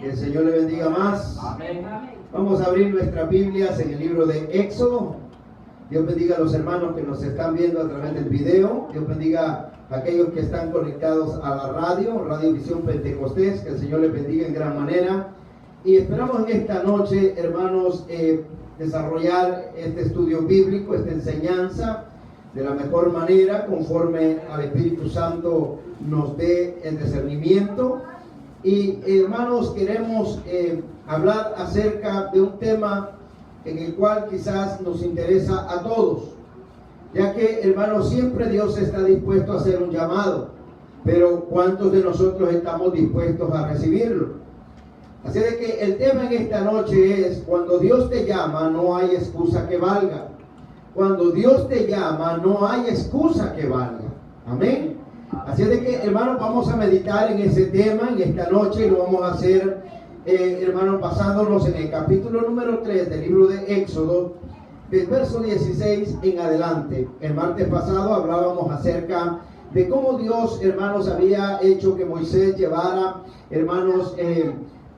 Que el Señor le bendiga más. Amén. Vamos a abrir nuestras Biblias en el libro de Éxodo. Dios bendiga a los hermanos que nos están viendo a través del video. Dios bendiga a aquellos que están conectados a la Radio Visión Pentecostés. Que el Señor les bendiga en gran manera. Y esperamos en esta noche, hermanos, desarrollar este estudio bíblico, esta enseñanza de la mejor manera, conforme al Espíritu Santo nos dé el discernimiento. Y hermanos, queremos hablar acerca de un tema en el cual quizás nos interesa a todos, ya que, hermanos, siempre Dios está dispuesto a hacer un llamado, pero ¿cuántos de nosotros estamos dispuestos a recibirlo? Así de que el tema en esta noche es: cuando Dios te llama, no hay excusa que valga. Cuando Dios te llama, no hay excusa que valga. Amén. Así de que, hermanos, vamos a meditar en ese tema en esta noche, y lo vamos a hacer, hermanos, basándonos en el capítulo número 3 del libro de Éxodo, del verso 16 en adelante. El martes pasado hablábamos acerca de cómo Dios, hermanos, había hecho que Moisés llevara, hermanos,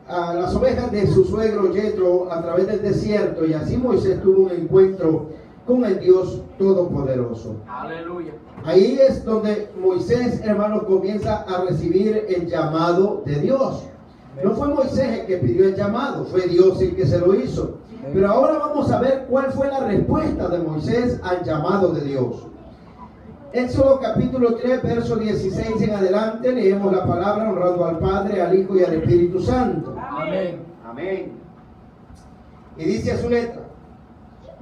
a las ovejas de su suegro Yetro a través del desierto, y así Moisés tuvo un encuentro con el Dios Todopoderoso. Aleluya. Ahí es donde Moisés, hermanos, comienza a recibir el llamado de Dios. No fue Moisés el que pidió el llamado, fue Dios el que se lo hizo. Pero ahora vamos a ver cuál fue la respuesta de Moisés al llamado de Dios. Éxodo capítulo 3, verso 16 en adelante, leemos la palabra honrando al Padre, al Hijo y al Espíritu Santo. Amén. Amén. Y dice a su letra: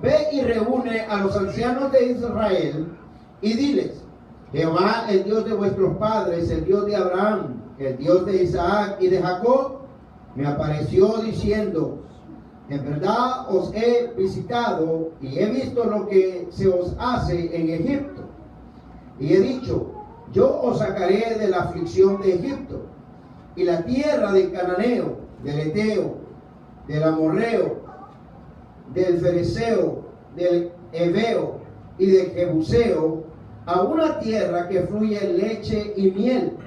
ve y reúne a los ancianos de Israel y diles: Jehová, el Dios de vuestros padres, el Dios de Abraham, el Dios de Isaac y de Jacob, me apareció diciendo: en verdad os he visitado y he visto lo que se os hace en Egipto. Y he dicho: yo os sacaré de la aflicción de Egipto, y la tierra del cananeo, del eteo, del amorreo, del fereceo, del heveo y del jebuseo, a una tierra que fluye leche y miel.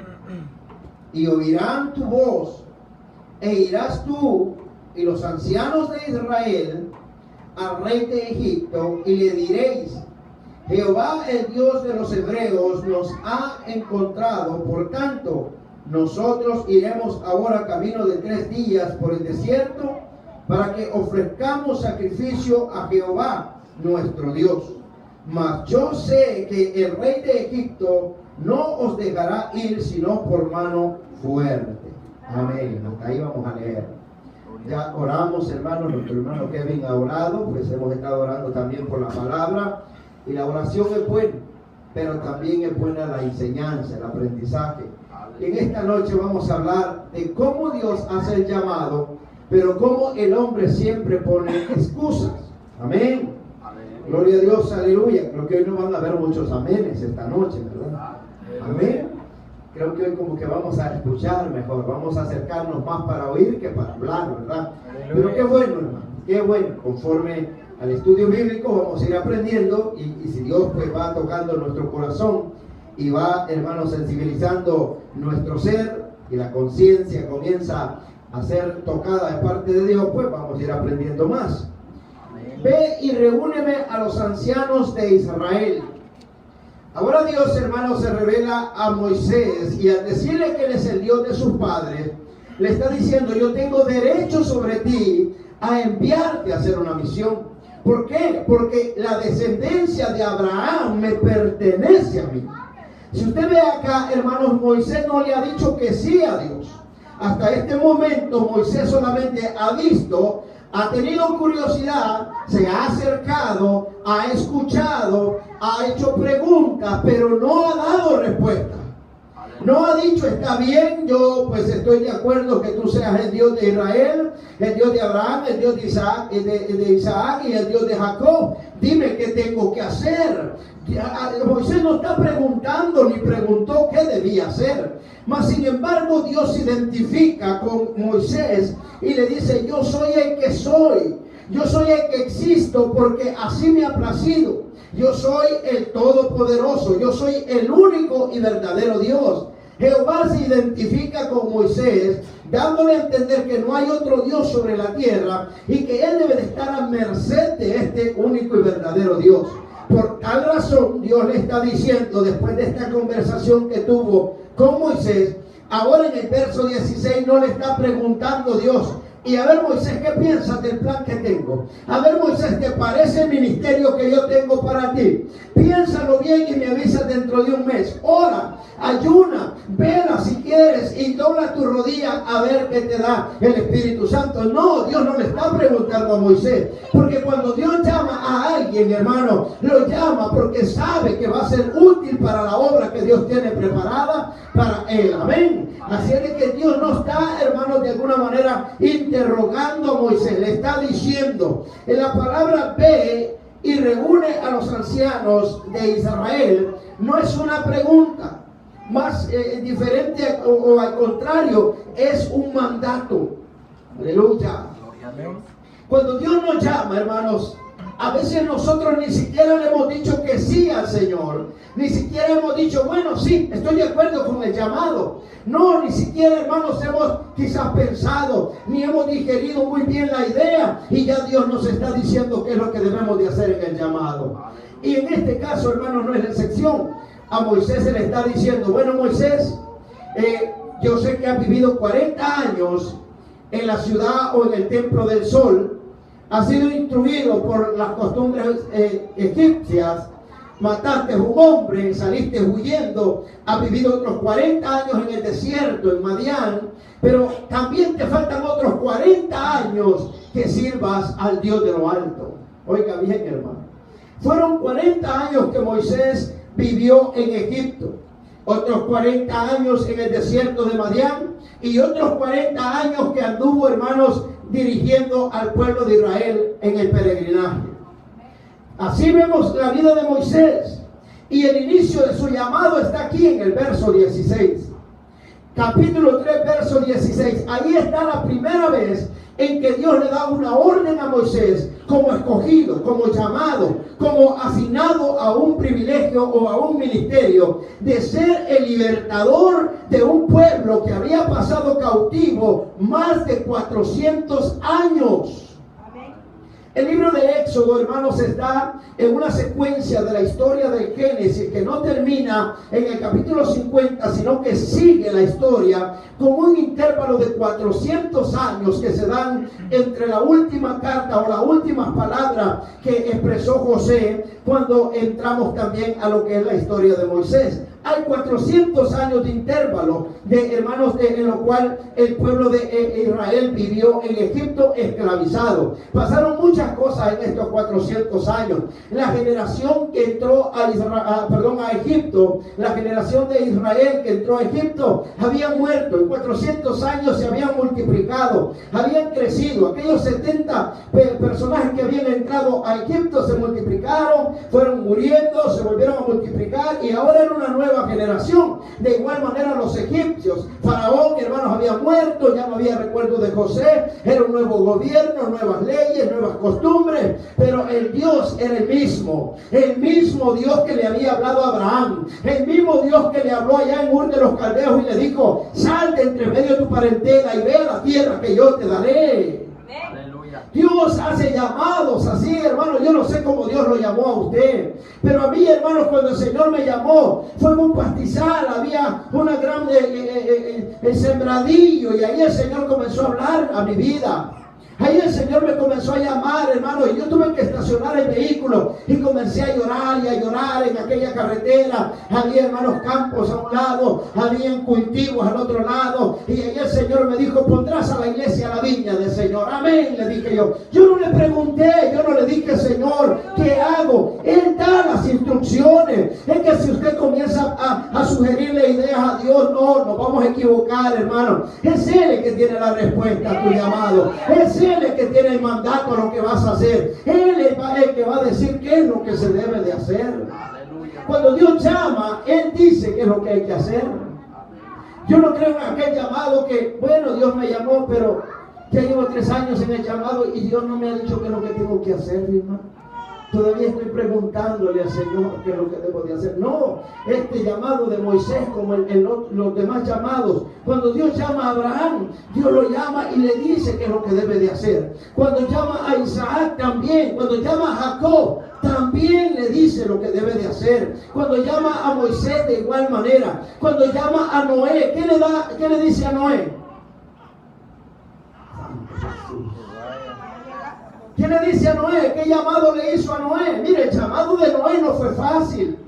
Y oirán tu voz, e irás tú y los ancianos de Israel al rey de Egipto, y le diréis: Jehová, el Dios de los hebreos, nos ha encontrado. Por tanto, nosotros iremos ahora camino de 3 días por el desierto, para que ofrezcamos sacrificio a Jehová nuestro Dios. Mas yo sé que el rey de Egipto no os dejará ir sino por mano fuerte. Amén. Hasta ahí vamos a leer. Ya oramos, hermanos. Nuestro hermano Kevin ha orado, pues hemos estado orando también por la palabra. Y la oración es buena, pero también es buena la enseñanza, el aprendizaje. Y en esta noche vamos a hablar de cómo Dios hace el llamado, pero cómo el hombre siempre pone excusas. Amén. Amén. Gloria a Dios, aleluya. Creo que hoy no van a haber muchos amenes esta noche, ¿verdad? Amén. Creo que hoy como que vamos a escuchar mejor, vamos a acercarnos más para oír que para hablar, ¿verdad? Pero qué bueno, hermano, qué bueno. Conforme al estudio bíblico vamos a ir aprendiendo, y si Dios pues va tocando nuestro corazón y va, hermanos, sensibilizando nuestro ser, y la conciencia comienza a ser tocada de parte de Dios, pues vamos a ir aprendiendo más. Amén. Ve y reúneme a los ancianos de Israel. Ahora Dios, hermanos, se revela a Moisés, y al decirle que Él es el Dios de sus padres, le está diciendo: yo tengo derecho sobre ti a enviarte a hacer una misión. ¿Por qué? Porque la descendencia de Abraham me pertenece a mí. Si usted ve acá, hermanos, Moisés no le ha dicho que sí a Dios. Hasta este momento Moisés solamente ha visto, ha tenido curiosidad, se ha acercado, ha escuchado, ha hecho preguntas, pero no ha dado respuesta. No ha dicho: está bien, yo pues estoy de acuerdo que tú seas el Dios de Israel, el Dios de Abraham, el Dios de Isaac y el Dios de Jacob. Dime qué tengo que hacer. Moisés no está preguntando ni preguntó qué debía hacer. Mas sin embargo Dios se identifica con Moisés y le dice: yo soy el que soy. Yo soy el que existo porque así me ha placido. Yo soy el Todopoderoso. Yo soy el único y verdadero Dios. Jehová se identifica con Moisés, dándole a entender que no hay otro Dios sobre la tierra y que él debe de estar a merced de este único y verdadero Dios. Por tal razón, Dios le está diciendo, después de esta conversación que tuvo con Moisés, ahora en el verso 16 no le está preguntando Dios, y a ver, Moisés, ¿qué piensas del plan que tengo? A ver, Moisés, ¿te parece el ministerio que yo tengo para ti? Piénsalo bien y me avisas dentro de un mes. Ora, ayuna, vela si quieres y dobla tu rodilla a ver qué te da el Espíritu Santo. No, Dios no le está preguntando a Moisés, porque cuando Dios llama a alguien, hermano, lo llama porque sabe que va a ser útil para la obra que Dios tiene preparada para él. Amén. Así es que Dios no está, hermanos, de alguna manera interrogando a Moisés. Le está diciendo, en la palabra ve y reúne a los ancianos de Israel, no es una pregunta, más diferente o al contrario, es un mandato. Aleluya. Cuando Dios nos llama, hermanos, a veces nosotros ni siquiera le hemos dicho que sí al Señor. Ni siquiera hemos dicho, bueno, sí, estoy de acuerdo con el llamado. No, ni siquiera, hermanos, hemos quizás pensado, ni hemos digerido muy bien la idea. Y ya Dios nos está diciendo qué es lo que debemos de hacer en el llamado. Y en este caso, hermanos, no es la excepción. A Moisés se le está diciendo, bueno, Moisés, yo sé que has vivido 40 años en la ciudad o en el templo del sol. Has sido instruido por las costumbres egipcias, mataste a un hombre, saliste huyendo, has vivido otros 40 años en el desierto, en Madián, pero también te faltan otros 40 años que sirvas al Dios de lo alto. Oiga bien, hermano. Fueron 40 años que Moisés vivió en Egipto, otros 40 años en el desierto de Madián y otros 40 años que anduvo, hermanos, dirigiendo al pueblo de Israel en el peregrinaje. Así vemos la vida de Moisés y el inicio de su llamado está aquí en el verso 16. Capítulo 3, verso 16. Ahí está la primera vez en que Dios le da una orden a Moisés como escogido, como llamado, como asignado a un privilegio o a un ministerio de ser el libertador de un pueblo que había pasado cautivo más de 400 años. El libro de Éxodo, hermanos, está en una secuencia de la historia del Génesis que no termina en el capítulo 50, sino que sigue la historia con un intervalo de 400 años que se dan entre la última carta o la última palabra que expresó José cuando entramos también a lo que es la historia de Moisés. Hay 400 años de intervalo, hermanos, en lo cual el pueblo de Israel vivió en Egipto esclavizado. Pasaron muchas cosas en estos 400 años. La generación que entró a Egipto, la generación de Israel que entró a Egipto, habían muerto. En 400 años se habían multiplicado, habían crecido. Aquellos 70 personajes que habían entrado a Egipto se multiplicaron, fueron muriendo, se volvieron a multiplicar y ahora era una nueva generación. De igual manera los egipcios, Faraón, hermanos, había muerto, ya no había recuerdo de José, era un nuevo gobierno, nuevas leyes, nuevas costumbres, pero el Dios era el mismo Dios que le había hablado a Abraham, el mismo Dios que le habló allá en Ur de los Caldeos y le dijo, sal de entre medio de tu parentela y ve a la tierra que yo te daré. Dios hace llamados así, hermano. Yo no sé cómo Dios lo llamó a usted, pero a mí, hermanos, cuando el Señor me llamó, fue en un pastizal, había una gran sembradillo, y ahí el Señor comenzó a hablar a mi vida. Ahí el Señor me comenzó a llamar, hermano, y yo tuve que estacionar el vehículo y comencé a llorar y a llorar en aquella carretera. Había, hermanos, campos a un lado, había cultivos al otro lado, y ahí el Señor me dijo, pondrás a la iglesia la viña del Señor. Amén, le dije yo. Yo no le pregunté, yo no le dije, Señor, ¿qué hago? Él da las instrucciones. Es que si usted comienza a sugerirle ideas a Dios, no, nos vamos a equivocar, hermano. Es Él el que tiene la respuesta a tu llamado. Es Él el que tiene el mandato a lo que vas a hacer. Él es el que va a decir qué es lo que se debe de hacer. Cuando Dios llama, Él dice qué es lo que hay que hacer. Yo no creo en aquel llamado que, bueno, Dios me llamó, pero ya llevo 3 años en el llamado y Dios no me ha dicho qué es lo que tengo que hacer, mi hermano. Todavía estoy preguntándole al Señor qué es lo que debo de hacer. No, este llamado de Moisés como los demás llamados. Cuando Dios llama a Abraham, Dios lo llama y le dice qué es lo que debe de hacer. Cuando llama a Isaac también. Cuando llama a Jacob, también le dice lo que debe de hacer. Cuando llama a Moisés de igual manera. Cuando llama a Noé, ¿qué le dice a Noé? ¿Qué le dice a Noé? ¿Qué llamado le hizo a Noé? Mire, el llamado de Noé no fue fácil.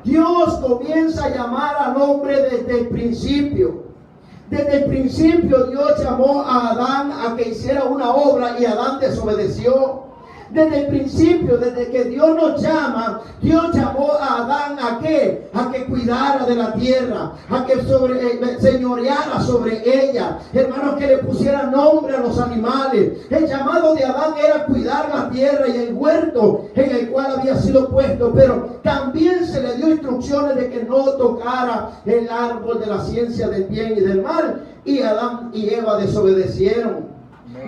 Dios comienza a llamar al hombre desde el principio. Desde el principio Dios llamó a Adán a que hiciera una obra y Adán desobedeció. Desde el principio, desde que Dios nos llama, Dios llamó a Adán ¿a qué? A que cuidara de la tierra, a que señoreara sobre ella. Hermanos, que le pusiera nombre a los animales. El llamado de Adán era cuidar la tierra y el huerto en el cual había sido puesto, pero también se le dio instrucciones de que no tocara el árbol de la ciencia del bien y del mal, y Adán y Eva desobedecieron.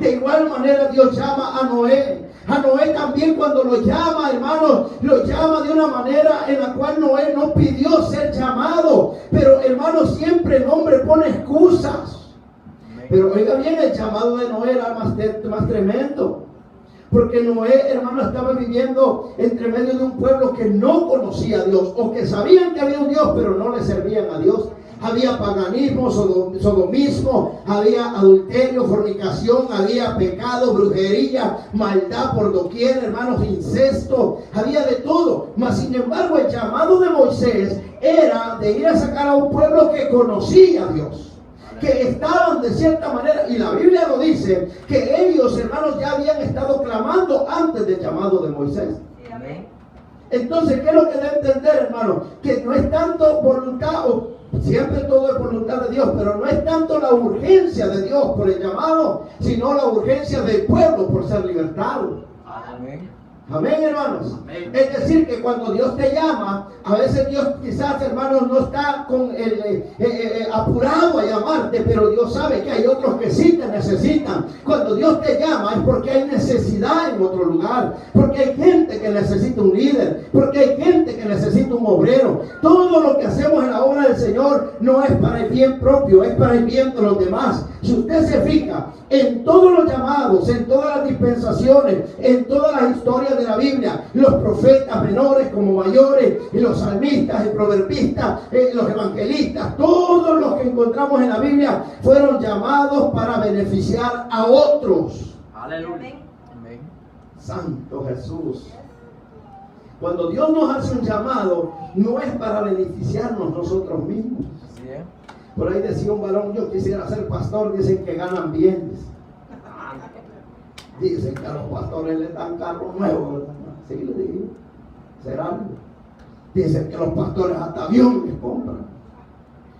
De igual manera Dios llama a Noé. A Noé también, cuando lo llama, hermanos, lo llama de una manera en la cual Noé no pidió ser llamado. Pero, hermanos, siempre el hombre pone excusas. Pero oiga bien, el llamado de Noé era más tremendo. Porque Noé, hermano, estaba viviendo entre medio de un pueblo que no conocía a Dios, o que sabían que había un Dios, pero no le servían a Dios. Había paganismo, sodomismo, había adulterio, fornicación, había pecado, brujería, maldad por doquier, hermanos, incesto, había de todo. Mas sin embargo, el llamado de Moisés era de ir a sacar a un pueblo que conocía a Dios, que estaban de cierta manera, y la Biblia lo dice, que ellos, hermanos, ya habían estado clamando antes del llamado de Moisés. Entonces, ¿qué es lo que debe entender, hermano? Que no es tanto voluntad, siempre todo es voluntad de Dios, pero no es tanto la urgencia de Dios por el llamado, sino la urgencia del pueblo por ser libertado. Amén. Amén, hermanos. Amén. Es decir, que cuando Dios te llama, a veces Dios quizás, hermanos, no está apurado a llamarte, pero Dios sabe que hay otros que sí te necesitan. Cuando Dios te llama es porque hay necesidad en otro lugar, porque hay gente que necesita un líder, porque hay gente que necesita un obrero. Todo lo que hacemos en la obra del Señor no es para el bien propio, es para el bien de los demás. Si usted se fija en todos los llamados, en todas las dispensaciones, en todas las historias de la Biblia, los profetas menores como mayores, y los salmistas, el proverbista, los evangelistas, todos los que encontramos en la Biblia fueron llamados para beneficiar a otros. Aleluya. Amén. Santo Jesús. Cuando Dios nos hace un llamado, no es para beneficiarnos nosotros mismos. Por ahí decía un varón, yo quisiera ser pastor, dicen que ganan bien. Dicen que a los pastores les dan carros nuevos. Sí, le digo. ¿Será? Dicen que los pastores hasta avión les compran.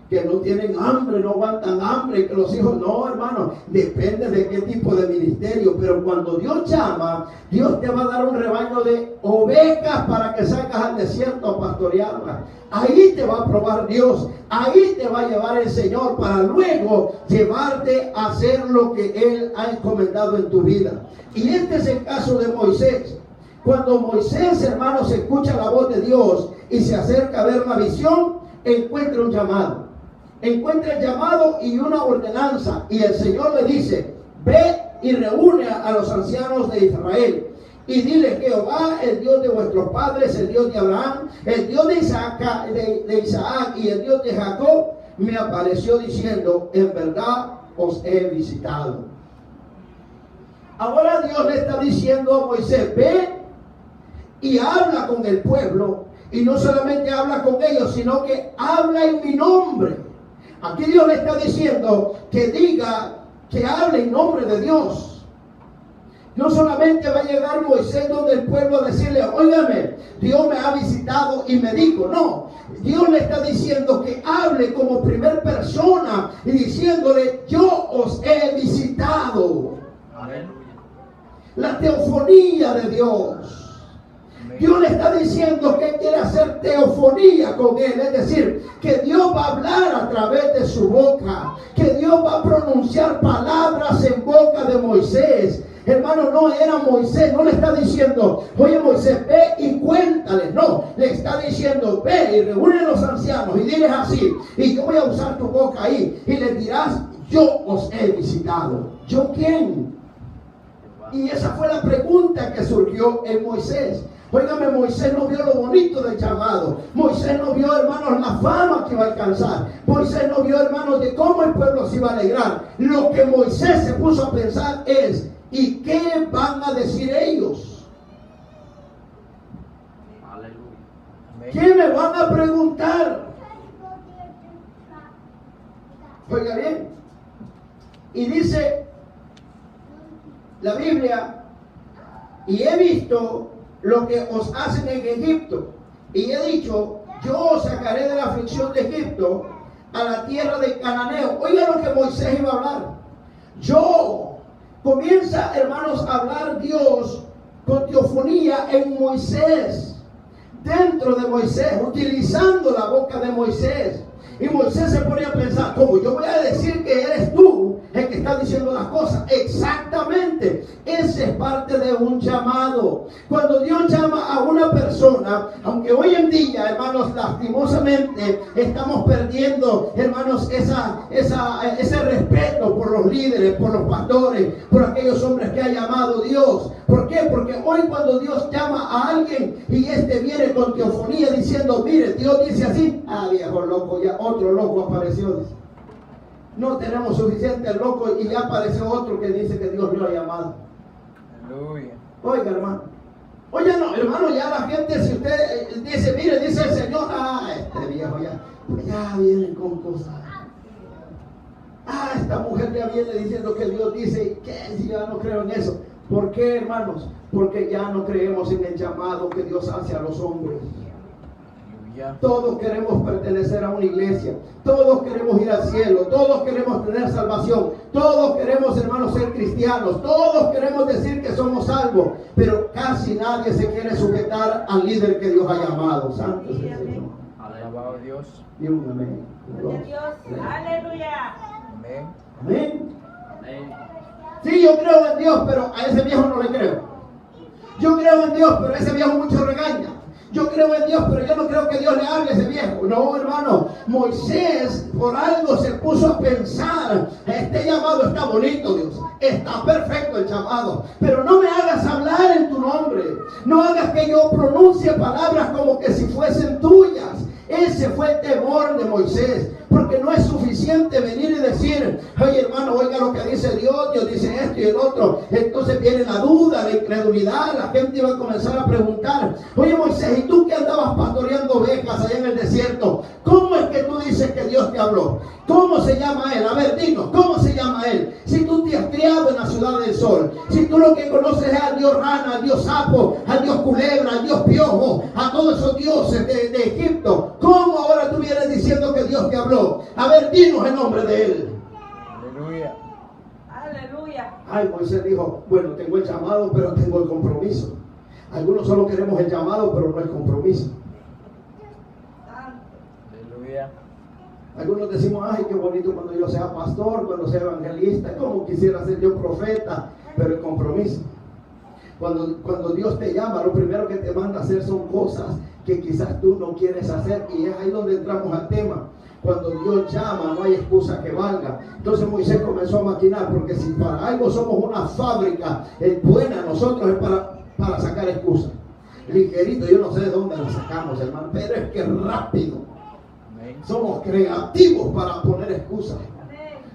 Que no tienen hambre, no aguantan hambre, que los hijos, no, hermano, depende de qué tipo de ministerio. Pero cuando Dios llama, Dios te va a dar un rebaño de ovejas para que salgas al desierto a pastorearlas. Ahí te va a probar Dios, ahí te va a llevar el Señor para luego llevarte a hacer lo que Él ha encomendado en tu vida. Y este es el caso de Moisés. Cuando Moisés, hermanos, escucha la voz de Dios y se acerca a ver la visión, encuentra un llamado. Encuentra el llamado y una ordenanza. Y el Señor le dice, ve y reúne a los ancianos de Israel. Y dile: Jehová, el Dios de vuestros padres, el Dios de Abraham, el Dios de Isaac y el Dios de Jacob, me apareció diciendo: en verdad os he visitado. Ahora Dios le está diciendo a Moisés: ve y habla con el pueblo. Y no solamente habla con ellos, sino que habla en mi nombre. Aquí Dios le está diciendo que diga, que hable en nombre de Dios. No solamente va a llegar Moisés donde el pueblo a decirle: óigame, Dios me ha visitado y me dijo. No, Dios le está diciendo que hable como primer persona y diciéndole: yo os he visitado. Aleluya. La teofonía de Dios. Dios le está diciendo que quiere hacer teofonía con él, es decir, que Dios va a hablar a través de su boca, que Dios va a pronunciar palabras en boca de Moisés. hermano, no era Moisés, no le está diciendo, oye Moisés, ve y cuéntale, no, le está diciendo, ve y reúne a los ancianos y diles así, y yo voy a usar tu boca ahí, y les dirás, yo os he visitado. ¿Yo quién? Y esa fue la pregunta que surgió en Moisés. Óigame, Moisés no vio lo bonito del llamado. Moisés no vio, hermanos, la fama que iba a alcanzar. Moisés no vio, hermanos, de cómo el pueblo se iba a alegrar. Lo que Moisés se puso a pensar es, ¿y qué van a decir ellos? Aleluya. ¿Qué me van a preguntar? Oiga bien. Y dice la Biblia, y he visto lo que os hacen en Egipto, y he dicho, yo os sacaré de la aflicción de Egipto a la tierra de Cananeo. Oiga lo que Moisés iba a hablar. Yo, comienza, hermanos, a hablar Dios con teofonía en Moisés, dentro de Moisés, utilizando la boca de Moisés. Y Moisés se ponía a pensar, ¿cómo yo voy a decir que eres tú el que está diciendo las cosas? Exactamente, ese es parte de un llamado. Cuando Dios llama a una persona, aunque hoy en día, hermanos, lastimosamente estamos perdiendo, hermanos, ese respeto por los líderes, por los pastores, por aquellos hombres que ha llamado Dios. ¿Por qué? Porque hoy cuando Dios llama a alguien y este viene con teofonía diciendo, mire, Dios dice así, viejo loco, ya otro loco apareció. No tenemos suficientes locos y ya apareció otro que dice que Dios lo ha llamado. Aleluya. Oiga, hermano. Oye, no, hermano, ya la gente, si usted dice, mire, dice el Señor, este viejo ya viene con cosas. Esta mujer ya viene diciendo que Dios dice, que si ya no creo en eso. ¿Por qué, hermanos? Porque ya no creemos en el llamado que Dios hace a los hombres. Todos queremos pertenecer a una iglesia, todos queremos ir al cielo, todos queremos tener salvación, todos queremos, hermanos, ser cristianos, todos queremos decir que somos salvos, pero casi nadie se quiere sujetar al líder que Dios ha llamado. Santo es el Señor. Alabado Dios. Y un amén. Aleluya. Amén. Amén. Sí, yo creo en Dios, pero a ese viejo no le creo. Yo creo en Dios, pero a ese viejo mucho regaña. Yo creo en Dios, pero yo no creo que Dios le hable a ese viejo. No, hermano. Moisés por algo se puso a pensar, este llamado está bonito, Dios. Está perfecto el llamado. Pero no me hagas hablar en tu nombre. No hagas que yo pronuncie palabras como que si fuesen tuyas. Ese fue el temor de Moisés. Porque no es suficiente venir y decir, oye hermano, oiga lo que dice Dios, Dios dice esto y el otro. Entonces viene la duda, la incredulidad, la gente iba a comenzar a preguntar, oye Moisés, ¿y tú que andabas pastoreando ovejas allá en el desierto? ¿Cómo es que tú dices que Dios te habló? ¿Cómo se llama él? A ver, dinos, ¿cómo se llama él? Si tú te has criado en la ciudad del sol, si tú lo que conoces es al Dios rana, al Dios sapo, al Dios culebra, al Dios piojo, a todos esos dioses de Egipto, ¿cómo ahora tú vienes diciendo que Dios te habló? A ver, dinos el nombre de él. Aleluya. Aleluya. Ay, Moisés dijo, bueno, tengo el llamado, pero tengo el compromiso. Algunos solo queremos el llamado, pero no el compromiso. Aleluya. Algunos decimos, ay, qué bonito cuando yo sea pastor, cuando sea evangelista, como quisiera ser yo profeta, pero el compromiso. Cuando Dios te llama, lo primero que te manda a hacer son cosas que quizás tú no quieres hacer, y es ahí donde entramos al tema. Cuando Dios llama, no hay excusa que valga. Entonces Moisés comenzó a maquinar, porque si para algo somos una fábrica buena, nosotros es para sacar excusas. Ligerito, yo no sé de dónde la sacamos, hermano, pero es que rápido. Somos creativos para poner excusas.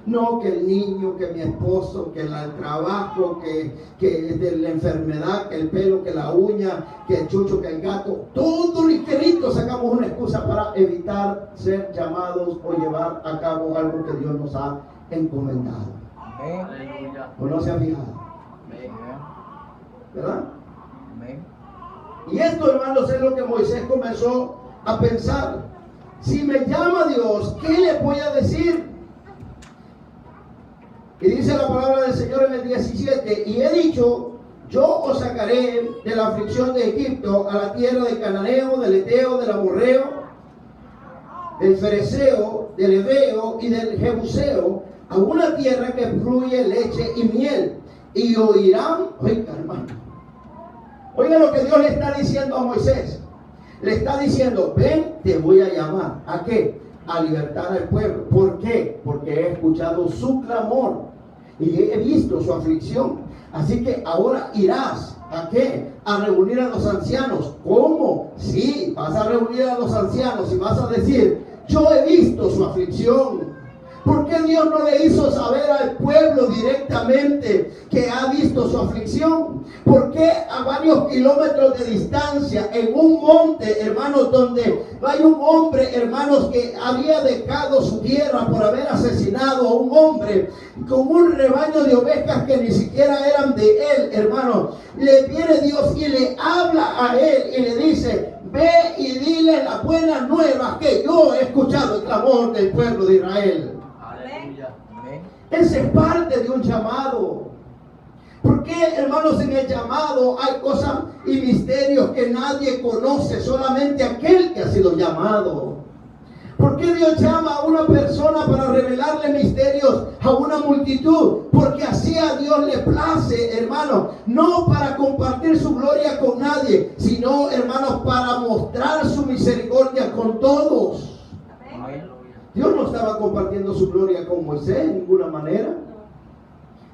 No, que el niño, que mi esposo, que el trabajo, que de la enfermedad, que el pelo, que la uña, que el chucho, que el gato. Todo ligerito sacamos una excusa para evitar ser llamados o llevar a cabo algo que Dios nos ha encomendado. Amén. ¿O no se ha fijado? Amén. ¿Verdad? Amén. Y esto, hermanos, es lo que Moisés comenzó a pensar. Si me llama Dios, ¿qué le voy a decir? Y dice la palabra del Señor en el 17, y he dicho, yo os sacaré de la aflicción de Egipto a la tierra del Cananeo, del Eteo, del Amorreo, del Fereceo, del Heveo y del Jebuseo, a una tierra que fluye leche y miel, y oirán. Oiga, hermano, oiga lo que Dios le está diciendo a Moisés. Le está diciendo, ven, te voy a llamar. ¿A qué? A libertar al pueblo. ¿Por qué? Porque he escuchado su clamor y he visto su aflicción. Así que ahora irás. ¿A qué? A reunir a los ancianos. ¿Cómo? Sí, vas a reunir a los ancianos y vas a decir, yo he visto su aflicción. ¿Por qué Dios no le hizo saber al pueblo directamente que ha visto su aflicción? ¿Por qué a varios kilómetros de distancia, en un monte, hermanos, donde hay un hombre, hermanos, que había dejado su tierra por haber asesinado a un hombre con un rebaño de ovejas que ni siquiera eran de él, hermanos? Le viene Dios y le habla a él y le dice, ve y dile las buenas nuevas que yo he escuchado el clamor del pueblo de Israel. Ese es parte de un llamado. ¿Por qué, hermanos, en el llamado hay cosas y misterios que nadie conoce, solamente aquel que ha sido llamado? ¿Por qué Dios llama a una persona para revelarle misterios a una multitud? Porque así a Dios le place, hermanos, no para compartir su gloria con nadie, sino, hermanos, para mostrar su misericordia con todos. Dios no estaba compartiendo su gloria con Moisés en ninguna manera,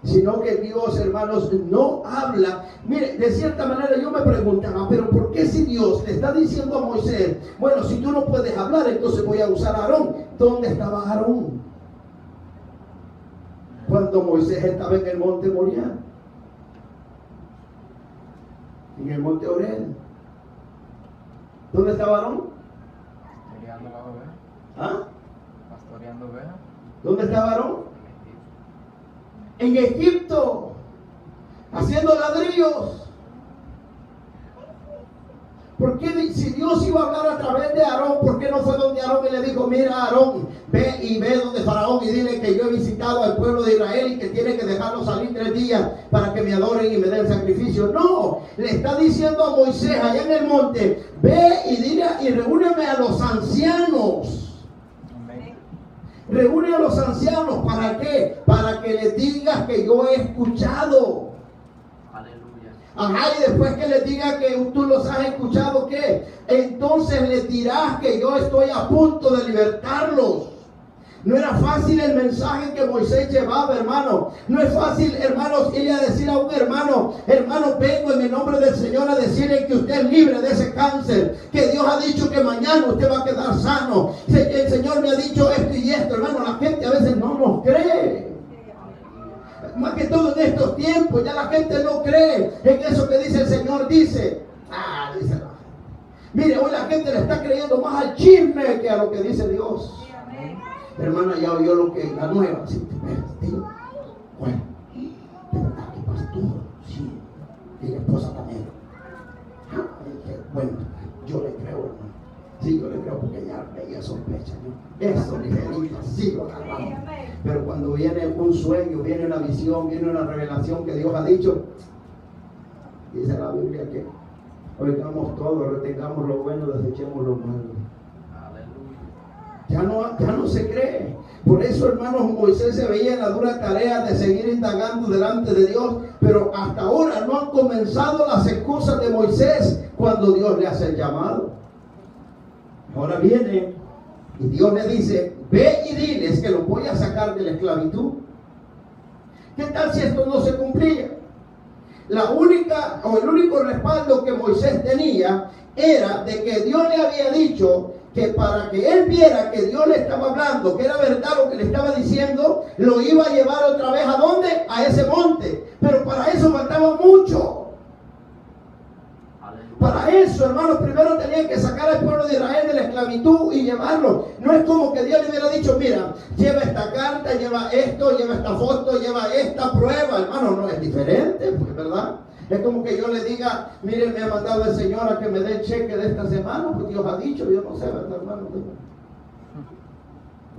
sino que Dios, hermanos, no habla. Mire, de cierta manera yo me preguntaba, pero ¿por qué si Dios le está diciendo a Moisés, bueno, si tú no puedes hablar, entonces voy a usar a Aarón? ¿Dónde estaba Aarón cuando Moisés estaba en el monte Moriah, en el monte Oreb? ¿Dónde estaba Aarón? ¿Ah? Pastoreando ovejas. ¿Dónde estaba Aarón? En Egipto, haciendo ladrillos. ¿Por qué si Dios iba a hablar a través de Aarón, por qué no fue donde Aarón y le dijo, mira Aarón, ve donde Faraón y dile que yo he visitado al pueblo de Israel y que tiene que dejarlo salir 3 días para que me adoren y me den sacrificio? No, le está diciendo a Moisés allá en el monte, ve y dile y reúneme a los ancianos. Reúne a los ancianos, ¿para qué? Para que les digas que yo he escuchado. Aleluya. Ajá, y después que les diga que tú los has escuchado, ¿qué? Entonces les dirás que yo estoy a punto de libertarlos. No era fácil el mensaje que Moisés llevaba, hermano. No es fácil, hermanos, ir a decir a un hermano, hermano, vengo en el nombre del Señor a decirle que usted es libre de ese cáncer, que Dios ha dicho que mañana usted va a quedar sano, el Señor me ha dicho esto y esto, hermano. La gente a veces no nos cree. Más que todo en estos tiempos, ya la gente no cree en eso que dice el Señor. Dice la gente. Mire, hoy la gente le está creyendo más al chisme que a lo que dice Dios. Hermana, ya oyó lo que la nueva. Sí, tío. Bueno, de verdad que pastor, sí. Y la esposa también. Bueno, yo le creo, hermano. Sí, yo le creo porque ella sospecha, ¿no? Eso, ligerito, sí lo agarramos. Pero cuando viene un sueño, viene una visión, viene una revelación que Dios ha dicho, dice la Biblia que oigamos todo, retengamos lo bueno, desechemos lo malo. Ya no se cree. Por eso, hermanos, Moisés se veía en la dura tarea de seguir indagando delante de Dios, pero hasta ahora no han comenzado las excusas de Moisés cuando Dios le hace el llamado. Ahora viene y Dios le dice, ve y diles que los voy a sacar de la esclavitud. ¿Qué tal si esto no se cumplía? El único respaldo que Moisés tenía era de que Dios le había dicho que para que él viera que Dios le estaba hablando, que era verdad lo que le estaba diciendo, lo iba a llevar otra vez ¿a dónde? A ese monte. Pero para eso faltaba mucho. Para eso, hermanos, primero tenían que sacar al pueblo de Israel de la esclavitud y llevarlo. No es como que Dios le hubiera dicho, mira, lleva esta carta, lleva esto, lleva esta foto, lleva esta prueba. Hermano, no es diferente, pues, ¿verdad? Es como que yo le diga, mire, me ha mandado el Señor a que me dé el cheque de esta semana, pues Dios ha dicho, yo no sé, ¿verdad, hermano?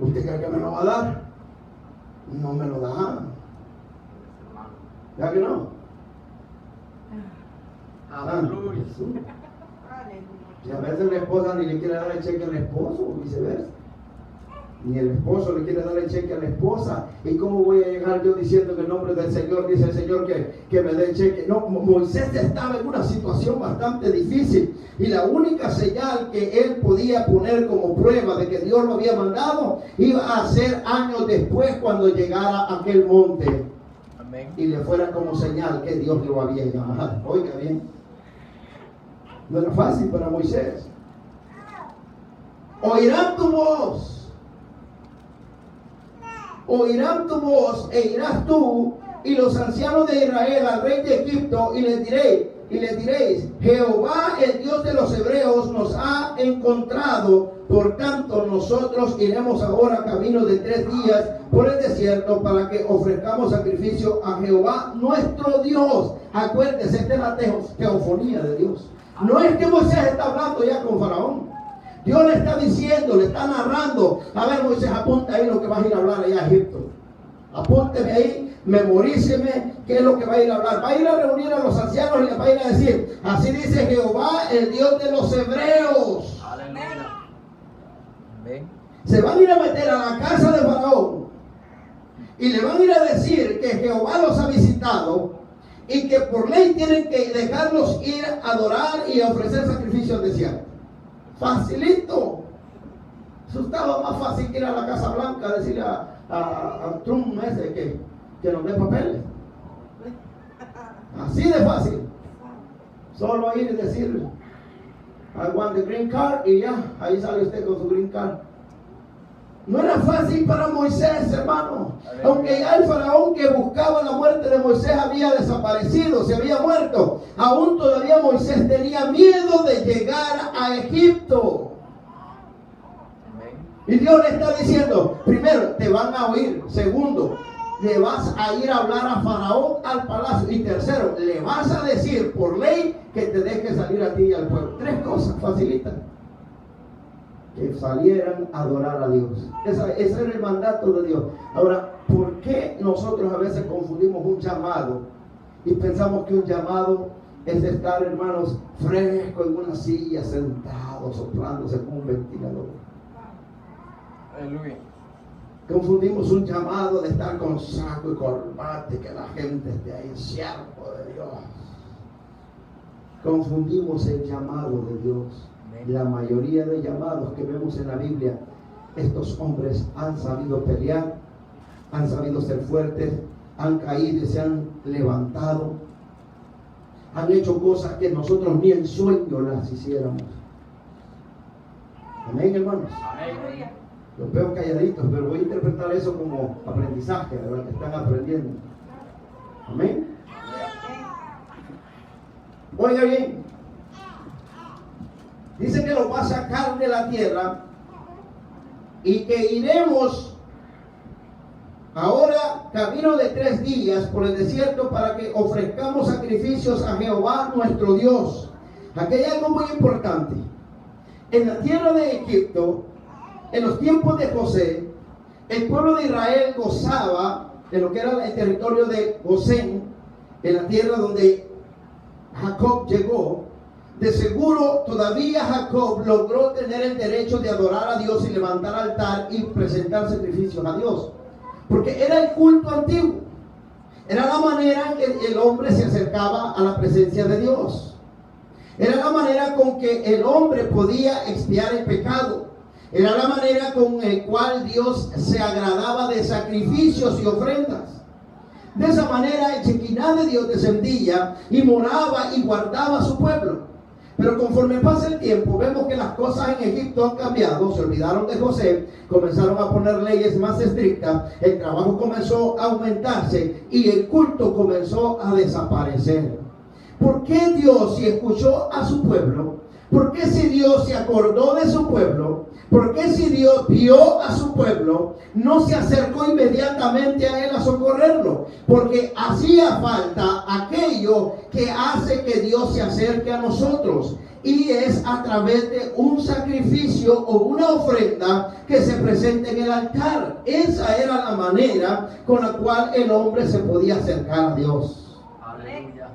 ¿Usted cree que me lo va a dar? No me lo da. ¿Ya que no? Aleluya. Y a veces la esposa ni le quiere dar el cheque al esposo, o viceversa. Ni el esposo le quiere dar el cheque a la esposa. ¿Y cómo voy a llegar yo diciendo en el nombre del Señor, dice el Señor, que me dé el cheque? No, Moisés estaba en una situación bastante difícil. Y la única señal que él podía poner como prueba de que Dios lo había mandado, iba a ser años después cuando llegara a aquel monte. Amén. Y le fuera como señal que Dios lo había llamado. Oiga bien. No era fácil para Moisés. Oirán tu voz. Oirán tu voz e irás tú y los ancianos de Israel al rey de Egipto y les diréis, Jehová el Dios de los hebreos nos ha encontrado, por tanto nosotros iremos ahora camino de 3 días por el desierto para que ofrezcamos sacrificio a Jehová nuestro Dios. Acuérdese, esta es la teofonía de Dios. No es que Moisés está hablando ya con Faraón. Dios le está diciendo, le está narrando. A ver, Moisés, apunta ahí lo que vas a ir a hablar allá a Egipto. Apúnteme ahí, memoríceme qué es lo que va a ir a hablar. Va a ir a reunir a los ancianos y les va a ir a decir, así dice Jehová, el Dios de los hebreos. Aleluya. Amén. Se van a ir a meter a la casa de Faraón y le van a ir a decir que Jehová los ha visitado y que por ley tienen que dejarlos ir a adorar y a ofrecer sacrificios al desierto. Facilito. Eso estaba más fácil que ir a la Casa Blanca a decirle a Trump ese que nos dé papeles. Así de fácil. Solo ir y decir I want the green card y ya, ahí sale usted con su green card. No era fácil para Moisés, hermano. Aunque ya el faraón que buscaba la muerte de Moisés había desaparecido, se había muerto, aún todavía Moisés tenía miedo de llegar a Egipto. Y Dios le está diciendo, primero, te van a oír. Segundo, le vas a ir a hablar a Faraón al palacio. Y tercero, le vas a decir por ley que te deje salir a ti y al pueblo. 3 cosas facilitas. Que salieran a adorar a Dios. Ese era el mandato de Dios. Ahora, ¿por qué nosotros a veces confundimos un llamado y pensamos que un llamado es estar, hermanos, fresco en una silla, sentado, soplándose con un ventilador? Aleluya. Confundimos un llamado de estar con saco y corbata y que la gente esté ahí, siervo de Dios. Confundimos el llamado de Dios. La mayoría de llamados que vemos en la Biblia, estos hombres han sabido pelear, han sabido ser fuertes, han caído y se han levantado, han hecho cosas que nosotros ni en sueño las hiciéramos. Amén, hermanos. Amén. Los veo calladitos, pero voy a interpretar eso como aprendizaje, ¿verdad? Que están aprendiendo. Amén. Oiga bien. Dice que los va a sacar de la tierra y que iremos ahora camino de 3 días por el desierto para que ofrezcamos sacrificios a Jehová nuestro Dios. Aquí hay algo muy importante. En la tierra de Egipto, en los tiempos de José, el pueblo de Israel gozaba de lo que era el territorio de Gosén, en la tierra donde Jacob llegó. De seguro todavía Jacob logró tener el derecho de adorar a Dios y levantar altar y presentar sacrificios a Dios, porque era el culto antiguo, era la manera en que el hombre se acercaba a la presencia de Dios, era la manera con que el hombre podía expiar el pecado, era la manera con la cual Dios se agradaba de sacrificios y ofrendas. De esa manera el Shekinah de Dios descendía y moraba y guardaba a su pueblo. Pero conforme pasa el tiempo, vemos que las cosas en Egipto han cambiado, se olvidaron de José, comenzaron a poner leyes más estrictas, el trabajo comenzó a aumentarse y el culto comenzó a desaparecer. ¿Por qué Dios, si escuchó a su pueblo? ¿Por qué si Dios se acordó de su pueblo? ¿Por qué si Dios vio a su pueblo, no se acercó inmediatamente a él a socorrerlo? Porque hacía falta aquello que hace que Dios se acerque a nosotros. Y es a través de un sacrificio o una ofrenda que se presente en el altar. Esa era la manera con la cual el hombre se podía acercar a Dios. Aleluya.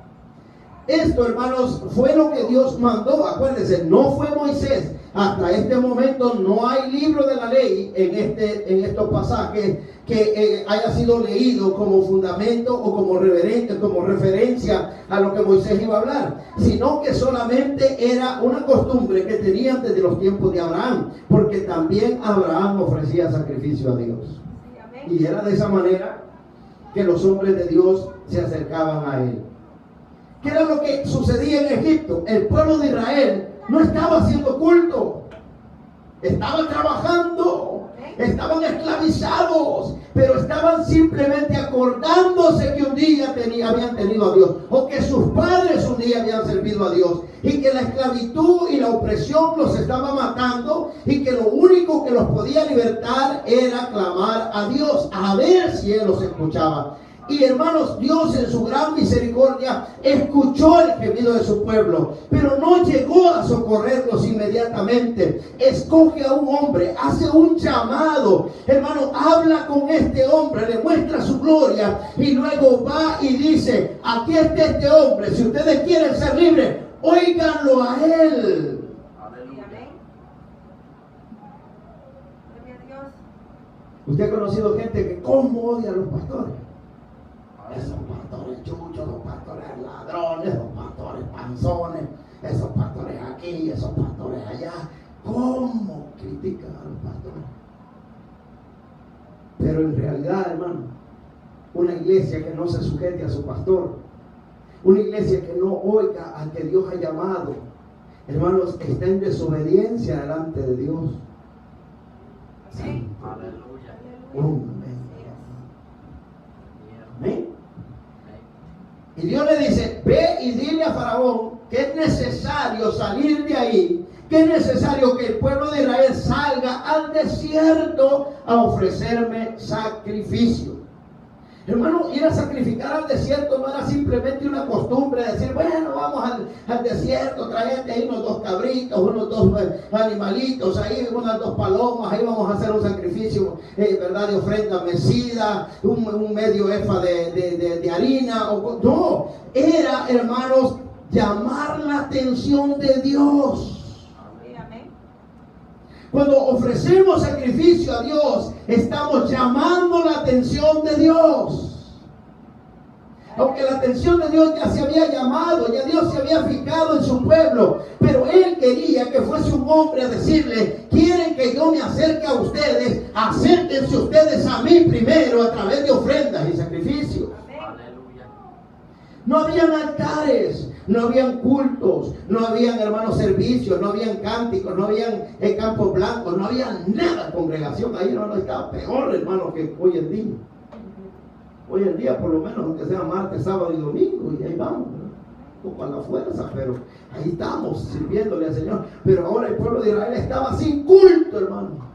Esto, hermanos, fue lo que Dios mandó. Acuérdense, no fue Moisés. Hasta este momento no hay libro de la ley en estos pasajes que haya sido leído como fundamento o como referencia a lo que Moisés iba a hablar, sino que solamente era una costumbre que tenían desde los tiempos de Abraham, porque también Abraham ofrecía sacrificio a Dios. Y era de esa manera que los hombres de Dios se acercaban a él. ¿Qué era lo que sucedía en Egipto? El pueblo de Israel no estaba haciendo culto, estaban trabajando, estaban esclavizados, pero estaban simplemente acordándose que un día habían tenido a Dios, o que sus padres un día habían servido a Dios, y que la esclavitud y la opresión los estaba matando, y que lo único que los podía libertar era clamar a Dios, a ver si Él los escuchaba. Y hermanos, Dios en su gran misericordia escuchó el gemido de su pueblo, pero no llegó a socorrerlos inmediatamente. Escoge a un hombre, hace un llamado, hermano, habla con este hombre, le muestra su gloria y luego va y dice: aquí está este hombre, si ustedes quieren ser libres, óiganlo a él. Usted ha conocido gente que cómo odia a los pastores. Esos pastores chuchos, los pastores ladrones, los pastores panzones, esos pastores aquí, esos pastores allá. ¿Cómo critican a los pastores? Pero en realidad, hermano, una iglesia que no se sujete a su pastor, una iglesia que no oiga al que Dios ha llamado, hermanos, está en desobediencia delante de Dios. Sí. Aleluya. Amén. Amén. Y Dios le dice: ve y dile a Faraón que es necesario salir de ahí, que es necesario que el pueblo de Israel salga al desierto a ofrecerme sacrificio. Hermano, ir a sacrificar al desierto no era simplemente una costumbre de decir: bueno, vamos al desierto, traete ahí unos 2 cabritos, unos 2 animalitos, ahí unas 2 palomas, ahí vamos a hacer un sacrificio, ¿verdad?, de ofrenda mecida, un medio efa de harina. No, era, hermanos, llamar la atención de Dios. Cuando ofrecemos sacrificio a Dios, estamos llamando la atención de Dios. Aunque la atención de Dios ya se había llamado, ya Dios se había fijado en su pueblo, pero Él quería que fuese un hombre a decirle: quieren que yo me acerque a ustedes, acérquense ustedes a mí primero a través de ofrendas y sacrificios. No habían altares, no habían cultos, no habían, hermanos, servicios, no habían cánticos, no habían campos blancos, no había nada de congregación. Ahí no estaba peor, hermano, que hoy en día. Hoy en día, por lo menos, aunque sea martes, sábado y domingo, y ahí vamos, ¿no? Un poco a la fuerza, pero ahí estamos sirviéndole al Señor. Pero ahora el pueblo de Israel estaba sin culto, hermano.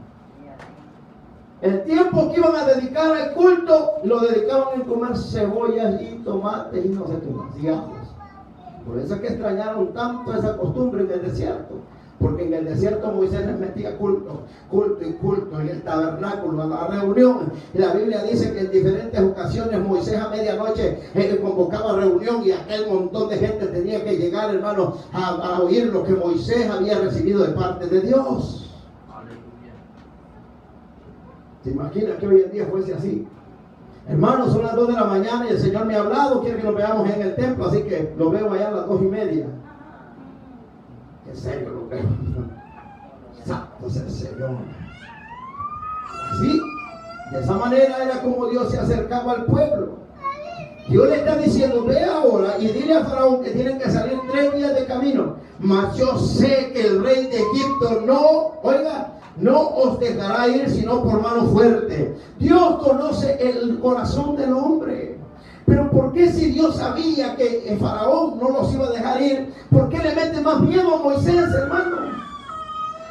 El tiempo que iban a dedicar al culto lo dedicaban en comer cebollas y tomates y no sé qué más, y ajos. Por eso es que extrañaron tanto esa costumbre en el desierto, porque en el desierto Moisés les metía culto en el tabernáculo, a la reunión. Y la Biblia dice que en diferentes ocasiones Moisés a medianoche convocaba reunión, y aquel montón de gente tenía que llegar, hermano, a oír lo que Moisés había recibido de parte de Dios. ¿Se imagina que hoy en día fuese así? Hermanos, son las 2 de la mañana y el Señor me ha hablado, quiere que nos veamos en el templo, así que lo veo allá a las 2:30. En serio lo veo. Santo es el Señor. Así, de esa manera era como Dios se acercaba al pueblo. Dios le está diciendo: ve ahora y dile a Faraón que tienen que salir 3 días de camino, mas yo sé que el rey de Egipto no os dejará ir sino por mano fuerte. Dios conoce el corazón del hombre. Pero ¿por qué, si Dios sabía que el Faraón no los iba a dejar ir, por qué le mete más miedo a Moisés, hermano?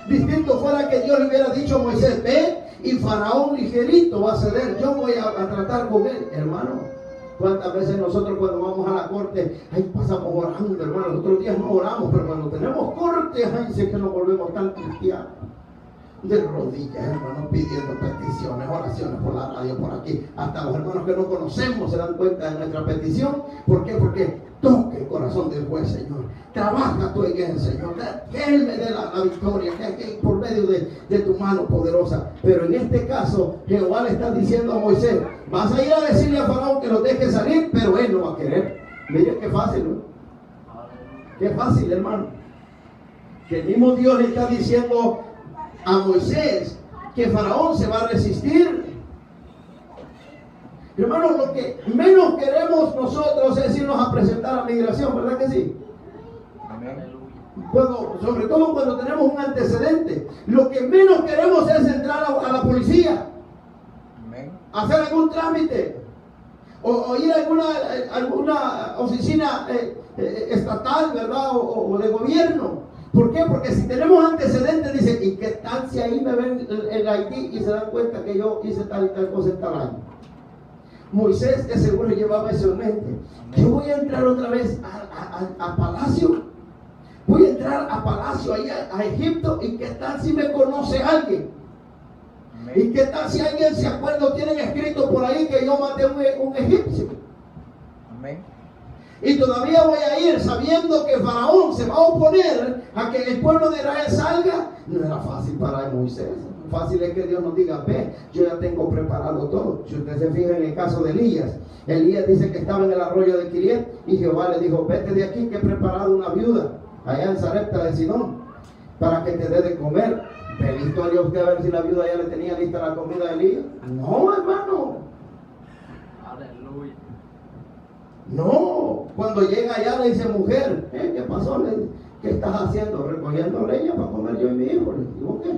Distinto fuera que Dios le hubiera dicho a Moisés: ve, y Faraón ligerito va a ceder, yo voy a tratar con él. Hermano, ¿cuántas veces nosotros cuando vamos a la corte, ahí pasamos orando, hermano? Los otros días no oramos, pero cuando tenemos corte, ay, sé que nos volvemos tan cristianos. de rodillas, hermanos, pidiendo peticiones, oraciones por la radio, por aquí. Hasta los hermanos que no conocemos se dan cuenta de nuestra petición. ¿Por qué? Porque toque el corazón del juez, Señor. Trabaja tú en él, Señor. Que Él me dé la victoria, que por medio de tu mano poderosa. Pero en este caso, Jehová le está diciendo a Moisés: vas a ir a decirle a Faraón que lo deje salir, pero él no va a querer. Mire qué fácil, ¿no? Qué fácil, hermano. Que el mismo Dios le está diciendo a Moisés que Faraón se va a resistir. Hermanos, lo que menos queremos nosotros es irnos a presentar a migración, ¿verdad que sí? Sobre todo cuando tenemos un antecedente. Lo que menos queremos es entrar a la policía, hacer algún trámite o ir a alguna oficina estatal, ¿verdad? O de gobierno. ¿Por qué? Porque si tenemos antecedentes, dice: ¿y qué tal si ahí me ven el ID y se dan cuenta que yo hice tal y tal cosa en tal año? Moisés de seguro llevaba eso en mente. Yo voy a entrar otra vez a palacio. Voy a entrar a palacio ahí a Egipto, y qué tal si me conoce alguien. ¿Y qué tal si alguien se acuerda o tienen escrito por ahí que yo maté un egipcio? Amén. Y todavía voy a ir sabiendo que Faraón se va a oponer a que el pueblo de Israel salga. No era fácil para Moisés. Fácil es que Dios nos diga: ve, yo ya tengo preparado todo. Si usted se fija en el caso de Elías, Elías dice que estaba en el arroyo de Kiriat, y Jehová le dijo: vete de aquí, que he preparado una viuda allá en Sarepta de Sidón para que te dé de comer. ¿Ve la historia usted a ver si la viuda ya le tenía lista la comida a Elías? No, hermano. Aleluya. No, cuando llega allá le dice: mujer, ¿qué pasó? ¿Qué estás haciendo? Recogiendo leña para comer yo y mi hijo. Le digo: ¿qué?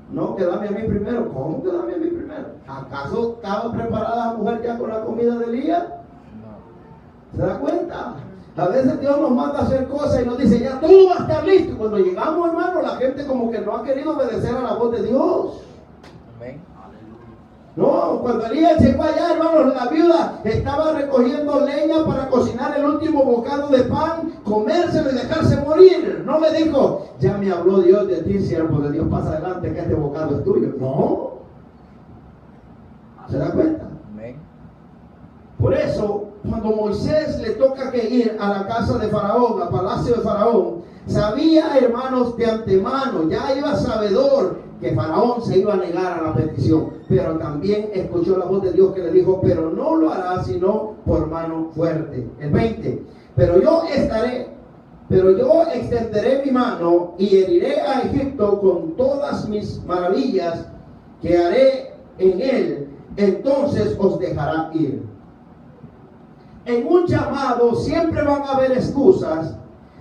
No, que dame a mí primero. ¿Cómo que dame a mí primero? ¿Acaso estaba preparada la mujer ya con la comida de Elías? No. ¿Se da cuenta? A veces Dios nos manda a hacer cosas y nos dice: ya todo va a estar listo. Y cuando llegamos, hermano, la gente como que no ha querido obedecer a la voz de Dios. Amén. No, cuando Elías llegó allá, hermanos, la viuda estaba recogiendo leña para cocinar el último bocado de pan, comérselo y dejarse morir. No le dijo: ya me habló Dios de ti, siervo de Dios, pasa adelante que este bocado es tuyo. No. ¿Se da cuenta? Amén. Por eso, cuando Moisés le toca que ir a la casa de Faraón, al palacio de Faraón, sabía, hermanos, de antemano, ya iba sabedor que Faraón se iba a negar a la petición, pero también escuchó la voz de Dios que le dijo: pero no lo hará sino por mano fuerte. El 20: pero yo extenderé mi mano y heriré a Egipto con todas mis maravillas que haré en él, entonces os dejará ir. En un llamado siempre van a haber excusas,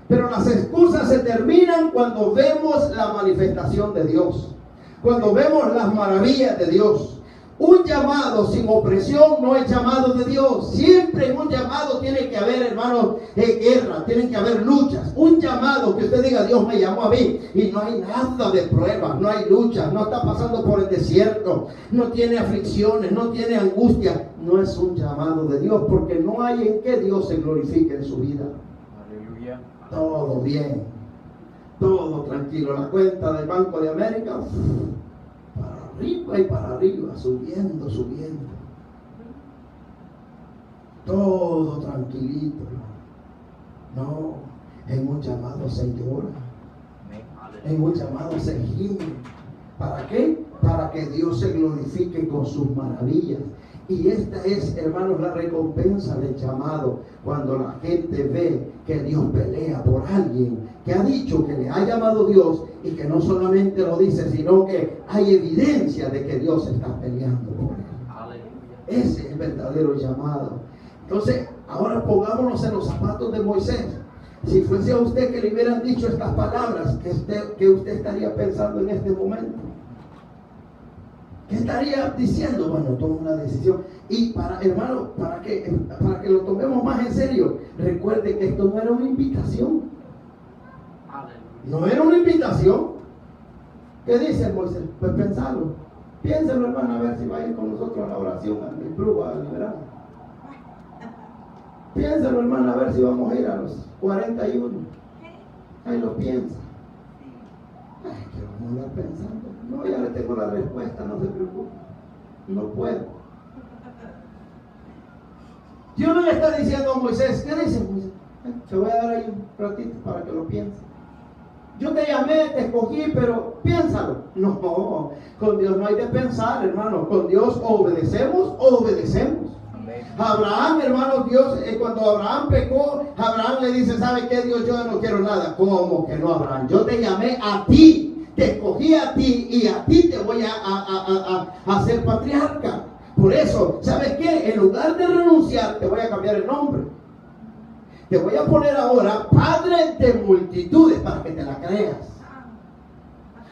pero las excusas se terminan cuando vemos la manifestación de Dios, cuando vemos las maravillas de Dios. Un llamado sin opresión no es llamado de Dios. Siempre en un llamado tiene que haber, hermanos, guerra, tienen que haber luchas. Un llamado que usted diga: Dios me llamó a mí, y no hay nada de pruebas, no hay luchas, no está pasando por el desierto, no tiene aflicciones, no tiene angustia. No es un llamado de Dios, porque no hay en que Dios se glorifique en su vida. Aleluya. Todo bien, todo tranquilo. La cuenta del Banco de América, para arriba y para arriba, subiendo. Todo tranquilito. No, en un llamado se llora, en un llamado se gime. ¿Para qué? Para que Dios se glorifique con sus maravillas. Y esta es, hermanos, la recompensa del llamado. Cuando la gente ve que Dios pelea por alguien que ha dicho que le ha llamado Dios, y que no solamente lo dice, sino que hay evidencia de que Dios está peleando por él. Aleluya. Ese es el verdadero llamado. Entonces, ahora pongámonos en los zapatos de Moisés. Si fuese a usted que le hubieran dicho estas palabras, ¿qué usted estaría pensando en este momento? ¿Qué estaría diciendo? Bueno, toma una decisión. Y hermano, para que lo tomemos más en serio, recuerde que esto no era una invitación. No era una invitación. ¿Qué dice Moisés? Pues pensarlo. Piénselo, hermano, a ver si va a ir con nosotros a la oración, al club, a liberar. Piénselo, hermano, a ver si vamos a ir a los 41. Ahí lo piensa. Ay, qué no la pensando. No, ya le tengo la respuesta, no se preocupe. No puedo. Dios no le está diciendo a Moisés, ¿qué dice Moisés? Te voy a dar ahí un ratito para que lo pienses. Yo te llamé, te escogí, pero piénsalo. No, con Dios no hay de pensar, hermano. Con Dios o obedecemos o obedecemos. Abraham, hermano, Dios, cuando Abraham pecó, Abraham le dice, ¿sabe qué, Dios? Yo no quiero nada. ¿Cómo que no, Abraham? Yo te llamé a ti, te escogí a ti y a ti te voy a hacer patriarca. Por eso, ¿sabes qué? En lugar de renunciar, te voy a cambiar el nombre. Te voy a poner ahora padre de multitudes para que te la creas.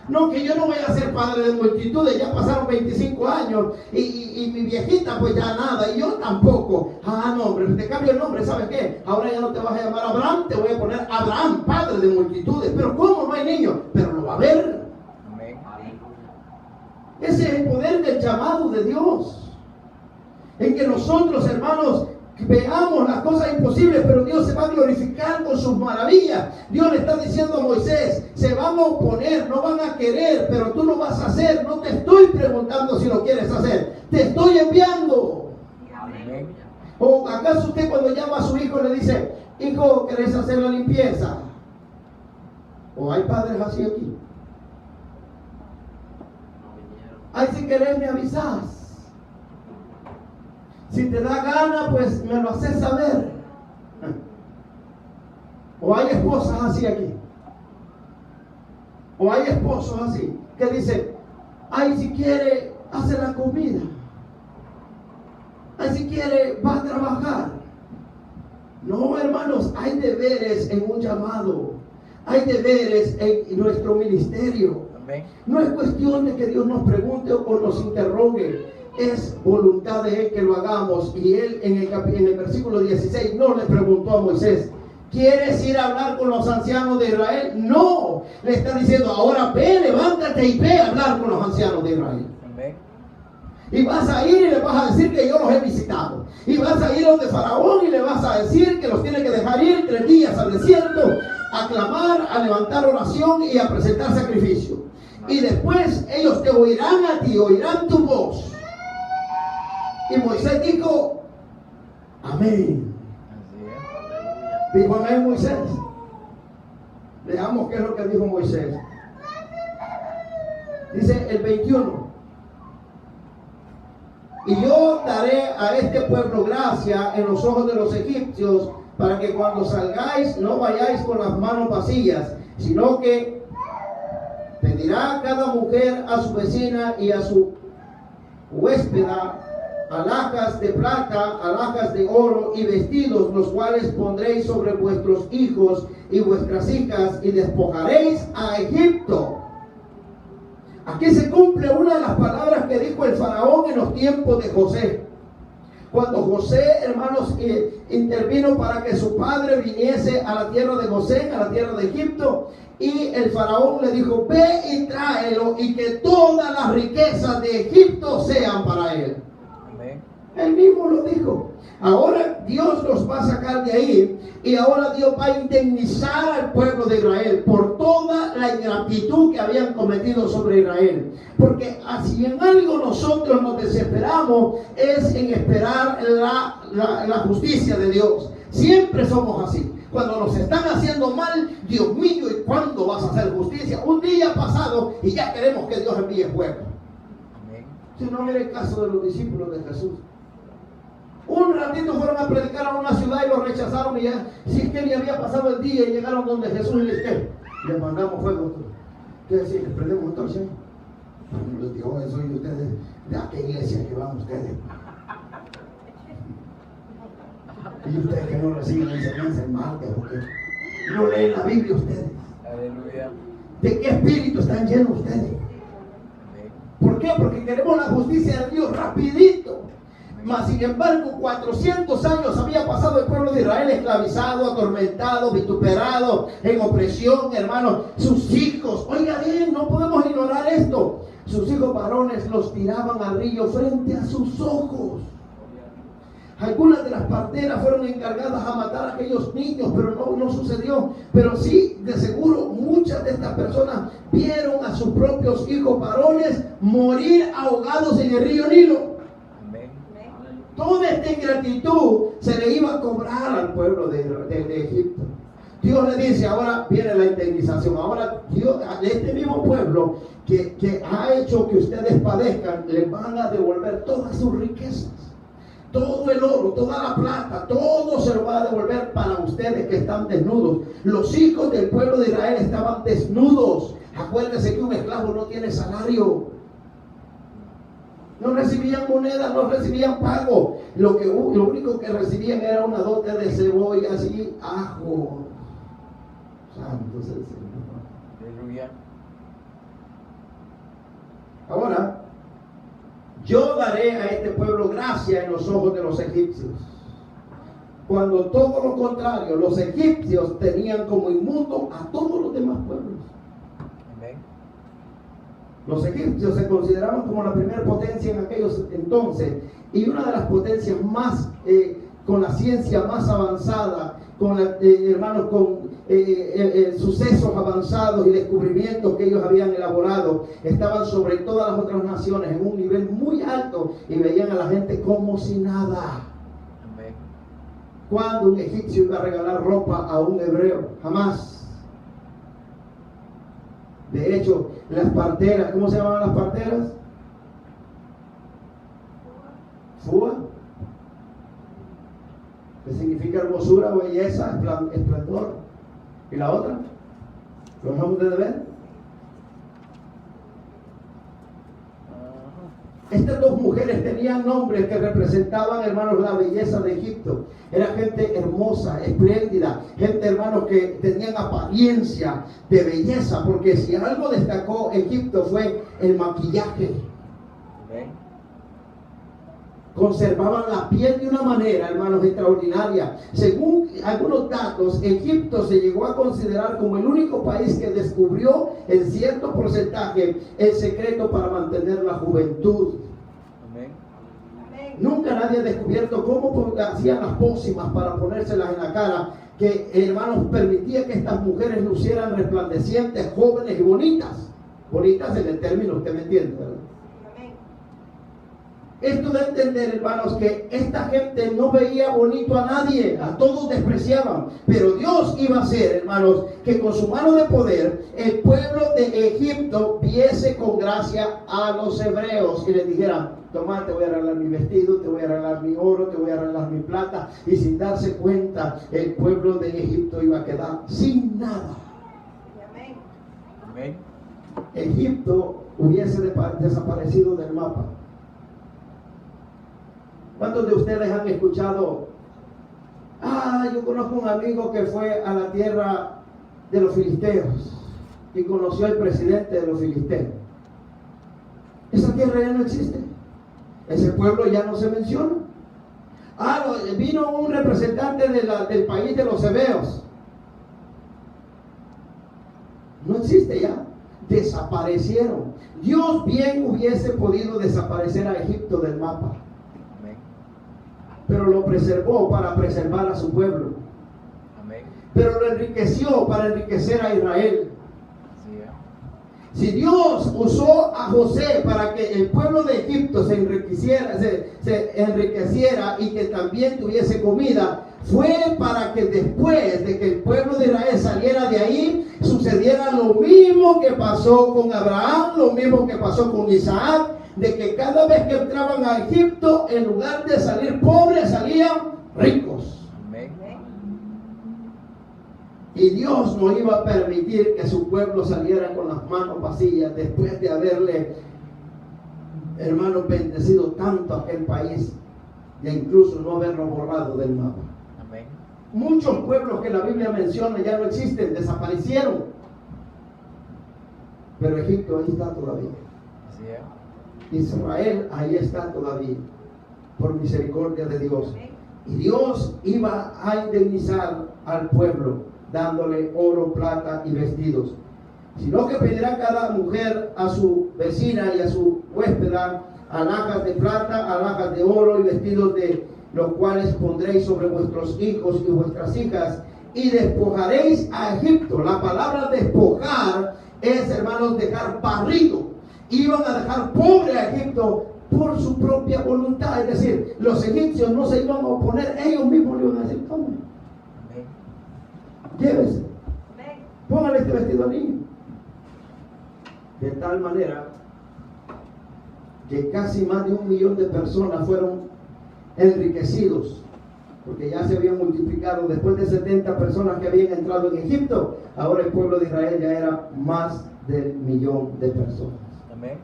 No, que yo no voy a ser padre de multitudes, ya pasaron 25 años y mi viejita pues ya nada, y yo tampoco. Ah, no, hombre, te cambio el nombre, ¿sabes qué? Ahora ya no te vas a llamar Abraham, te voy a poner Abraham, padre de multitudes. Pero ¿cómo? No hay niño, pero lo va a haber. Ese es el poder del llamado de Dios. En que nosotros, hermanos, veamos las cosas imposibles, pero Dios se va a glorificar con sus maravillas. Dios le está diciendo a Moisés, se van a oponer, no van a querer, pero tú lo vas a hacer. No te estoy preguntando si lo quieres hacer, te estoy enviando. Amén. ¿O acaso usted cuando llama a su hijo le dice, hijo, ¿querés hacer la limpieza? ¿O hay padres así aquí? Ay, si querés me avisás. Si te da gana, pues me lo haces saber. O hay esposas así aquí. O hay esposos así que dicen, ay, si quiere, hace la comida. Ay, si quiere, va a trabajar. No, hermanos, hay deberes en un llamado. Hay deberes en nuestro ministerio. Amén. No es cuestión de que Dios nos pregunte o nos interrogue. Es voluntad de Él que lo hagamos. Y Él en el versículo 16 no le preguntó a Moisés, ¿quieres ir a hablar con los ancianos de Israel? No, le está diciendo, ahora ve, levántate y ve a hablar con los ancianos de Israel. Amén. Y vas a ir y le vas a decir que yo los he visitado. Y vas a ir donde Faraón y le vas a decir que los tiene que dejar ir 3 días al desierto, a clamar, a levantar oración y a presentar sacrificio. Y después ellos te oirán a ti, oirán tu voz. Y Moisés dijo, amén. Dijo amén Moisés. Veamos qué es lo que dijo Moisés. Dice el 21. Y yo daré a este pueblo gracia en los ojos de los egipcios, para que cuando salgáis no vayáis con las manos vacías, sino que pedirá cada mujer a su vecina y a su huéspeda alhajas de plata, alhajas de oro y vestidos, los cuales pondréis sobre vuestros hijos y vuestras hijas, y despojaréis a Egipto. Aquí se cumple una de las palabras que dijo el faraón en los tiempos de José. Cuando José, hermanos, intervino para que su padre viniese a la tierra de Gosén, a la tierra de Egipto, y el faraón le dijo, ve y tráelo, y que todas las riquezas de Egipto sean para él. Él mismo lo dijo. Ahora Dios los va a sacar de ahí, y ahora Dios va a indemnizar al pueblo de Israel por toda la ingratitud que habían cometido sobre Israel. Porque si en algo nosotros nos desesperamos es en esperar la justicia de Dios. Siempre somos así. Cuando nos están haciendo mal, Dios mío, ¿y cuándo vas a hacer justicia? Un día pasado y ya queremos que Dios envíe fuego. Si no, mire el caso de los discípulos de Jesús. Un ratito fueron a predicar a una ciudad y lo rechazaron, y ya, si es que ni había pasado el día y llegaron donde Jesús y les mandamos fuego. ¿Qué decir? ¿Les prendemos entonces? No les dijo eso, y ustedes, ¿de a qué iglesia que van ustedes? Y ustedes que no reciben enseñanza en martes, porque no leen la Biblia ustedes. Aleluya. ¿De qué espíritu están llenos ustedes? ¿Por qué? Porque queremos la justicia de Dios rapidito. Mas sin embargo 400 años había pasado el pueblo de Israel esclavizado, atormentado, vituperado, en opresión, hermanos. Sus hijos, oiga bien, no podemos ignorar esto. Sus hijos varones los tiraban al río frente a sus ojos. Algunas de las parteras fueron encargadas a matar a aquellos niños, pero no sucedió. Pero sí, de seguro, muchas de estas personas vieron a sus propios hijos varones morir ahogados en el río Nilo. Amén. Toda esta ingratitud se le iba a cobrar al pueblo de Egipto. Dios le dice, ahora viene la indemnización. Ahora Dios, a este mismo pueblo que ha hecho que ustedes padezcan, les van a devolver todas sus riquezas. Todo el oro, toda la plata, todo se lo va a devolver para ustedes que están desnudos. Los hijos del pueblo de Israel estaban desnudos. Acuérdense que un esclavo no tiene salario. No recibían moneda, no recibían pago. Lo único que recibían era una dote de cebollas y ajo. Santo es el Señor. Aleluya. Ahora, yo daré a este pueblo gracia en los ojos de los egipcios, cuando todo lo contrario, los egipcios tenían como inmundo a todos los demás pueblos. Amén. Los egipcios se consideraban como la primera potencia en aquellos entonces, y una de las potencias más, con la ciencia más avanzada, con hermanos, con sucesos avanzados y descubrimientos que ellos habían elaborado, estaban sobre todas las otras naciones en un nivel muy alto y veían a la gente como si nada. Amén. ¿Cuándo un egipcio iba a regalar ropa a un hebreo? Jamás. De hecho, las parteras, ¿cómo se llamaban las parteras? Fua, que significa hermosura, belleza, esplendor. ¿Y la otra? ¿Lo dejamos de ver? Estas dos mujeres tenían nombres que representaban, hermanos, la belleza de Egipto. Era gente hermosa, espléndida, gente, hermanos, que tenían apariencia de belleza, porque si algo destacó Egipto fue el maquillaje. Amén. Conservaban la piel de una manera, hermanos, extraordinaria. Según algunos datos, Egipto se llegó a considerar como el único país que descubrió en cierto porcentaje el secreto para mantener la juventud. Amén. Nunca nadie ha descubierto cómo hacían las pócimas para ponérselas en la cara, que, hermanos, permitía que estas mujeres lucieran resplandecientes, jóvenes y bonitas. Bonitas en el término, usted me entiende, ¿verdad? Esto de entender, hermanos, que esta gente no veía bonito a nadie, a todos despreciaban, pero Dios iba a hacer, hermanos, que con su mano de poder el pueblo de Egipto viese con gracia a los hebreos y les dijera: toma, te voy a arreglar mi vestido, te voy a arreglar mi oro, te voy a arreglar mi plata. Y sin darse cuenta, el pueblo de Egipto iba a quedar sin nada. Amén. Egipto hubiese desaparecido del mapa. ¿Cuántos de ustedes han escuchado? Yo conozco un amigo que fue a la tierra de los filisteos y conoció al presidente de los filisteos. Esa tierra ya no existe. Ese pueblo ya no se menciona. Vino un representante del país de los hebeos. No existe ya. Desaparecieron. Dios bien hubiese podido desaparecer a Egipto del mapa, pero lo preservó para preservar a su pueblo. Amén. Pero lo enriqueció para enriquecer a Israel. Si Dios usó a José para que el pueblo de Egipto se enriqueciera y que también tuviese comida, fue para que después de que el pueblo de Israel saliera de ahí, sucediera lo mismo que pasó con Abraham, lo mismo que pasó con Isaac, de que cada vez que entraban a Egipto, en lugar de salir pobres, salían ricos. Amén. Y Dios no iba a permitir que su pueblo saliera con las manos vacías después de haberle, hermanos, bendecido tanto a aquel país e incluso no haberlo borrado del mapa. Amén. Muchos pueblos que la Biblia menciona ya no existen, desaparecieron. Pero Egipto ahí está todavía. Así es. Israel ahí está todavía, por misericordia de Dios. Y Dios iba a indemnizar al pueblo, dándole oro, plata y vestidos. Sino que pedirá cada mujer a su vecina y a su huéspeda alhajas de plata, alhajas de oro y vestidos de los cuales pondréis sobre vuestros hijos y vuestras hijas, y despojaréis a Egipto. La palabra despojar es, hermanos, dejar barrido. Iban a dejar pobre a Egipto por su propia voluntad. Es decir, los egipcios no se iban a oponer, ellos mismos le iban a decir: tome, llévese, póngale este vestido al niño. De tal manera que casi más de 1 millón de personas fueron enriquecidos, porque ya se habían multiplicado. Después de 70 personas que habían entrado en Egipto, ahora el pueblo de Israel ya era más del 1 millón de personas. Amén.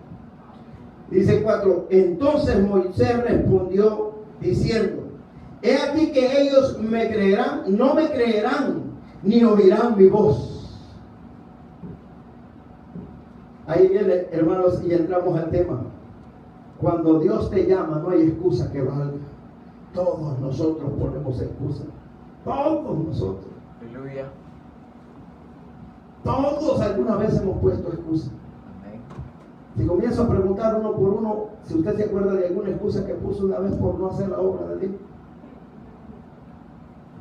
Dice 4: entonces Moisés respondió diciendo: he aquí que ellos me creerán, no me creerán, ni oirán mi voz. Ahí viene, hermanos, y entramos al tema. Cuando Dios te llama, no hay excusa que valga. Todos nosotros ponemos excusa. Todos nosotros. Aleluya. Todos alguna vez hemos puesto excusa. Amén. Si comienzo a preguntar uno por uno, si usted se acuerda de alguna excusa que puso una vez por no hacer la obra de Dios.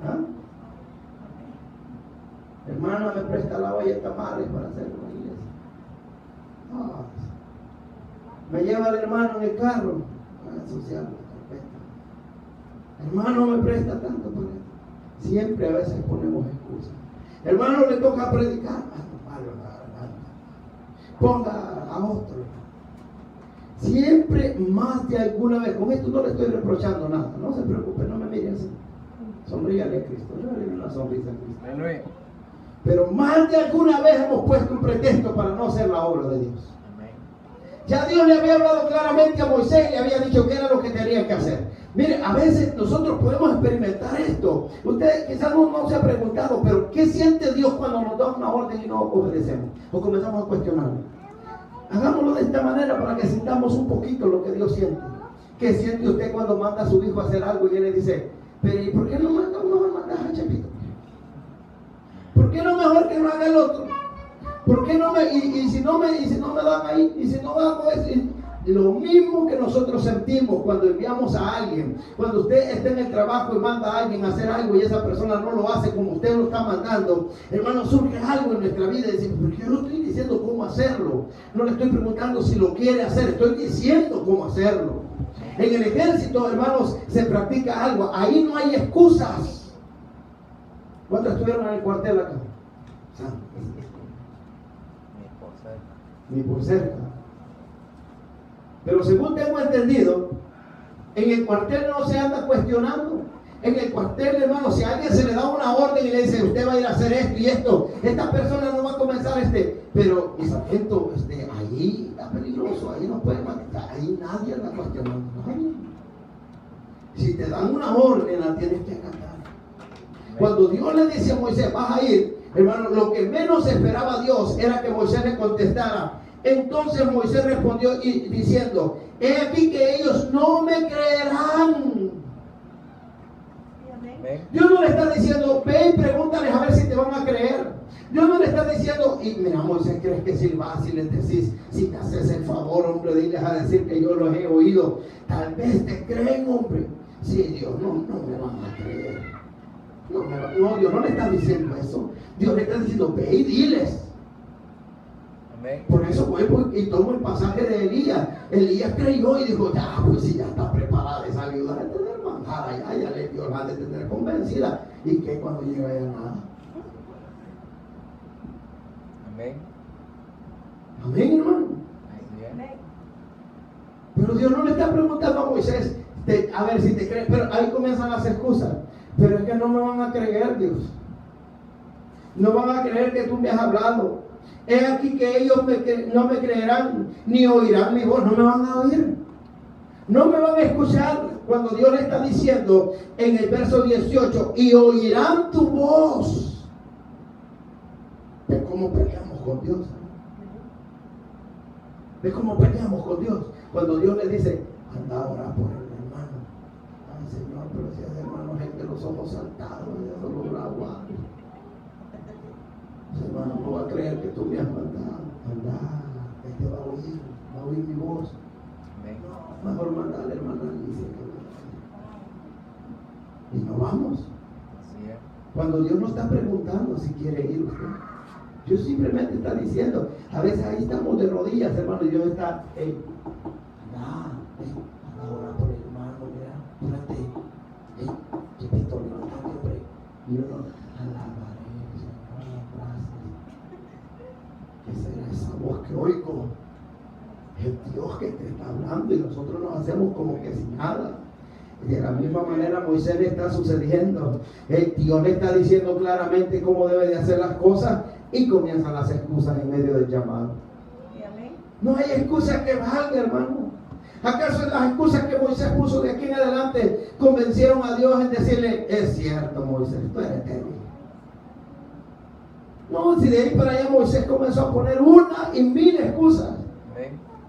¿Ah? Hermana, me presta la olla de tamales para hacer una iglesia. Ah, me lleva el hermano en el carro para ensuciar la carpeta. Hermano, me presta tanto para esto. Siempre a veces ponemos excusas. Hermano, le toca predicar. Ponga a otro. Siempre, más de alguna vez. Con esto no le estoy reprochando nada. No se preocupe, no me mire así. Sonríale a Cristo. Yo una sonrisa a Cristo. Aleluya. Pero más de alguna vez hemos puesto un pretexto para no hacer la obra de Dios. Amén. Ya Dios le había hablado claramente a Moisés y le había dicho qué era lo que tenía que hacer. Mire, a veces nosotros podemos experimentar esto. Usted quizás no se ha preguntado, pero ¿qué siente Dios cuando nos da una orden y no obedecemos? O comenzamos a cuestionarlo. Hagámoslo de esta manera para que sintamos un poquito lo que Dios siente. ¿Qué siente usted cuando manda a su hijo a hacer algo y él le dice: pero ¿y por qué no mandas a Chepito? ¿Por qué no mejor que no haga el otro? ¿Por qué no me, y si no me dan ahí, y si no hago eso? Lo mismo que nosotros sentimos cuando enviamos a alguien, cuando usted está en el trabajo y manda a alguien a hacer algo y esa persona no lo hace como usted lo está mandando, hermano, surge algo en nuestra vida y decimos: porque yo no estoy diciendo cómo hacerlo, no le estoy preguntando si lo quiere hacer, estoy diciendo cómo hacerlo. En el ejército, hermanos, se practica algo, ahí no hay excusas. ¿Cuántos estuvieron en el cuartel acá? Ni por cerca. Pero según tengo entendido, en el cuartel no se anda cuestionando. En el cuartel, hermano, si a alguien se le da una orden y le dice: usted va a ir a hacer esto y esto, esta persona no va a comenzar pero mi sargento, ahí está peligroso, ahí no puede matar, ahí nadie anda cuestionando, nadie. Si te dan una orden, la tienes que acatar. Cuando Dios le dice a Moisés: vas a ir, hermano, lo que menos esperaba Dios era que Moisés le contestara. Entonces Moisés respondió diciendo: he aquí que ellos no me creerán. Dios no le está diciendo: ve y pregúntales a ver si te van a creer. Dios no le está diciendo: y mira, Moisés, ¿crees que si vas y les decís, si te haces el favor, hombre, diles a decir que yo los he oído? Tal vez te creen, hombre. Sí, Dios, no me van a creer. No, Dios no le está diciendo eso. Dios le está diciendo: ve y diles. Amén. Por eso voy y tomo el pasaje de Elías. Elías creyó y dijo: ya, pues si ya está preparada esa viuda de tener manjar allá, ya le dio la de tener convencida. ¿Y qué cuando llega allá? Nada. Amén. Amén, hermano. Amén. Pero Dios no le está preguntando a Moisés a ver si te creen. Pero ahí comienzan las excusas. Pero es que no me van a creer, Dios. No van a creer que tú me has hablado. He aquí que ellos no me creerán ni oirán mi voz. No me van a oír. No me van a escuchar cuando Dios le está diciendo en el verso 18: y oirán tu voz. ¿Ves cómo peleamos con Dios? ¿Ves cómo peleamos con Dios? Cuando Dios le dice: anda a orar por el hermano. Ay, Señor, pero si ese hermano es el de los ojos saltados, ya solo dura agua. Ese hermano no va a creer que tú me has mandado. Anda, él te va a oír mi voz. Amén. No, mejor mandar a la hermana Alicia. y no vamos. Así es. Cuando Dios no está preguntando si quiere ir usted. Dios simplemente está diciendo, a veces ahí estamos de rodillas, hermano, y Dios está, anda a orar por el hermano, mira, espérate, chiquito, levántate, hombre. Y uno, alabaré, Señor, gracias. ¿Qué será esa voz que oigo? Es Dios que te está hablando y nosotros nos hacemos como que sin nada. Y de la misma manera Moisés le está sucediendo. Dios le está diciendo claramente cómo debe de hacer las cosas y comienzan las excusas en medio del llamado. No hay excusa que valga, hermano. ¿Acaso las excusas que Moisés puso de aquí en adelante convencieron a Dios en decirle, es cierto, Moisés, tú eres débil? No, si de ahí para allá Moisés comenzó a poner una y mil excusas.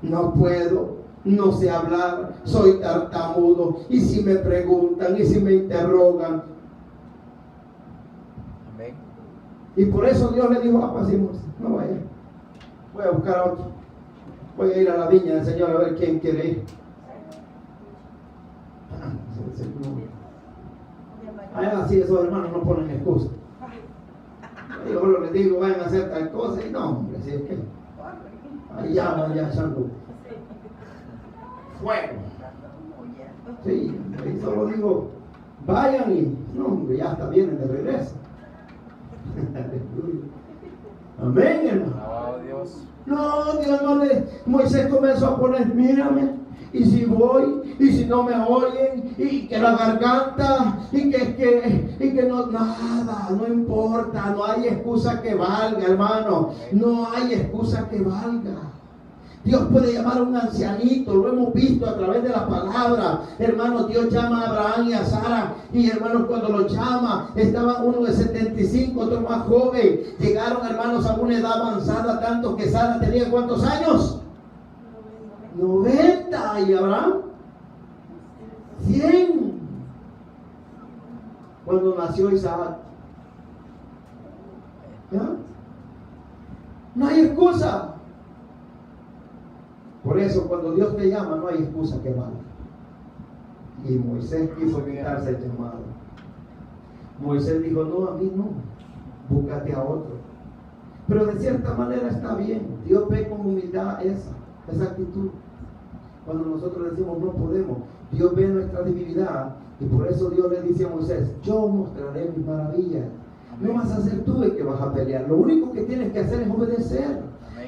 No puedo, no sé hablar, soy tartamudo, y si me preguntan, y si me interrogan. Amén. Y por eso Dios le dijo a Moisés, no vaya, voy a buscar a otro, voy a ir a la viña del Señor a ver quién quiere ir. Así esos hermanos no ponen excusa. Yo les digo, vayan a hacer tal cosa, y no, hombre, si es que ahí llaman ya echando fuego. Sí, ahí solo digo, vayan y no, hombre, ya hasta vienen de regreso. Amén, hermano. Alabado Dios. No, Dios no le. Moisés comenzó a poner, mírame, y si voy, y si no me oyen, y que la garganta, y que no, nada, no importa, no hay excusa que valga, hermano, no hay excusa que valga. Dios puede llamar a un ancianito, lo hemos visto a través de la palabra, hermanos. Dios llama a Abraham y a Sara, y hermanos, cuando los llama, estaban uno de 75, otro más joven, llegaron, hermanos, a una edad avanzada, tanto que Sara tenía ¿cuántos años? 90, y Abraham 100 cuando nació Isaac. ¿Ya? No hay excusa. Por eso cuando Dios te llama no hay excusa que valga. Y Moisés quiso quitarse el llamado. Moisés dijo, no, a mí no, búscate a otro. Pero de cierta manera está bien. Dios ve con humildad esa actitud. Cuando nosotros decimos no podemos, Dios ve nuestra debilidad, y por eso Dios le dice a Moisés, yo mostraré mis maravillas. No vas a ser tú el que vas a pelear, lo único que tienes que hacer es obedecer.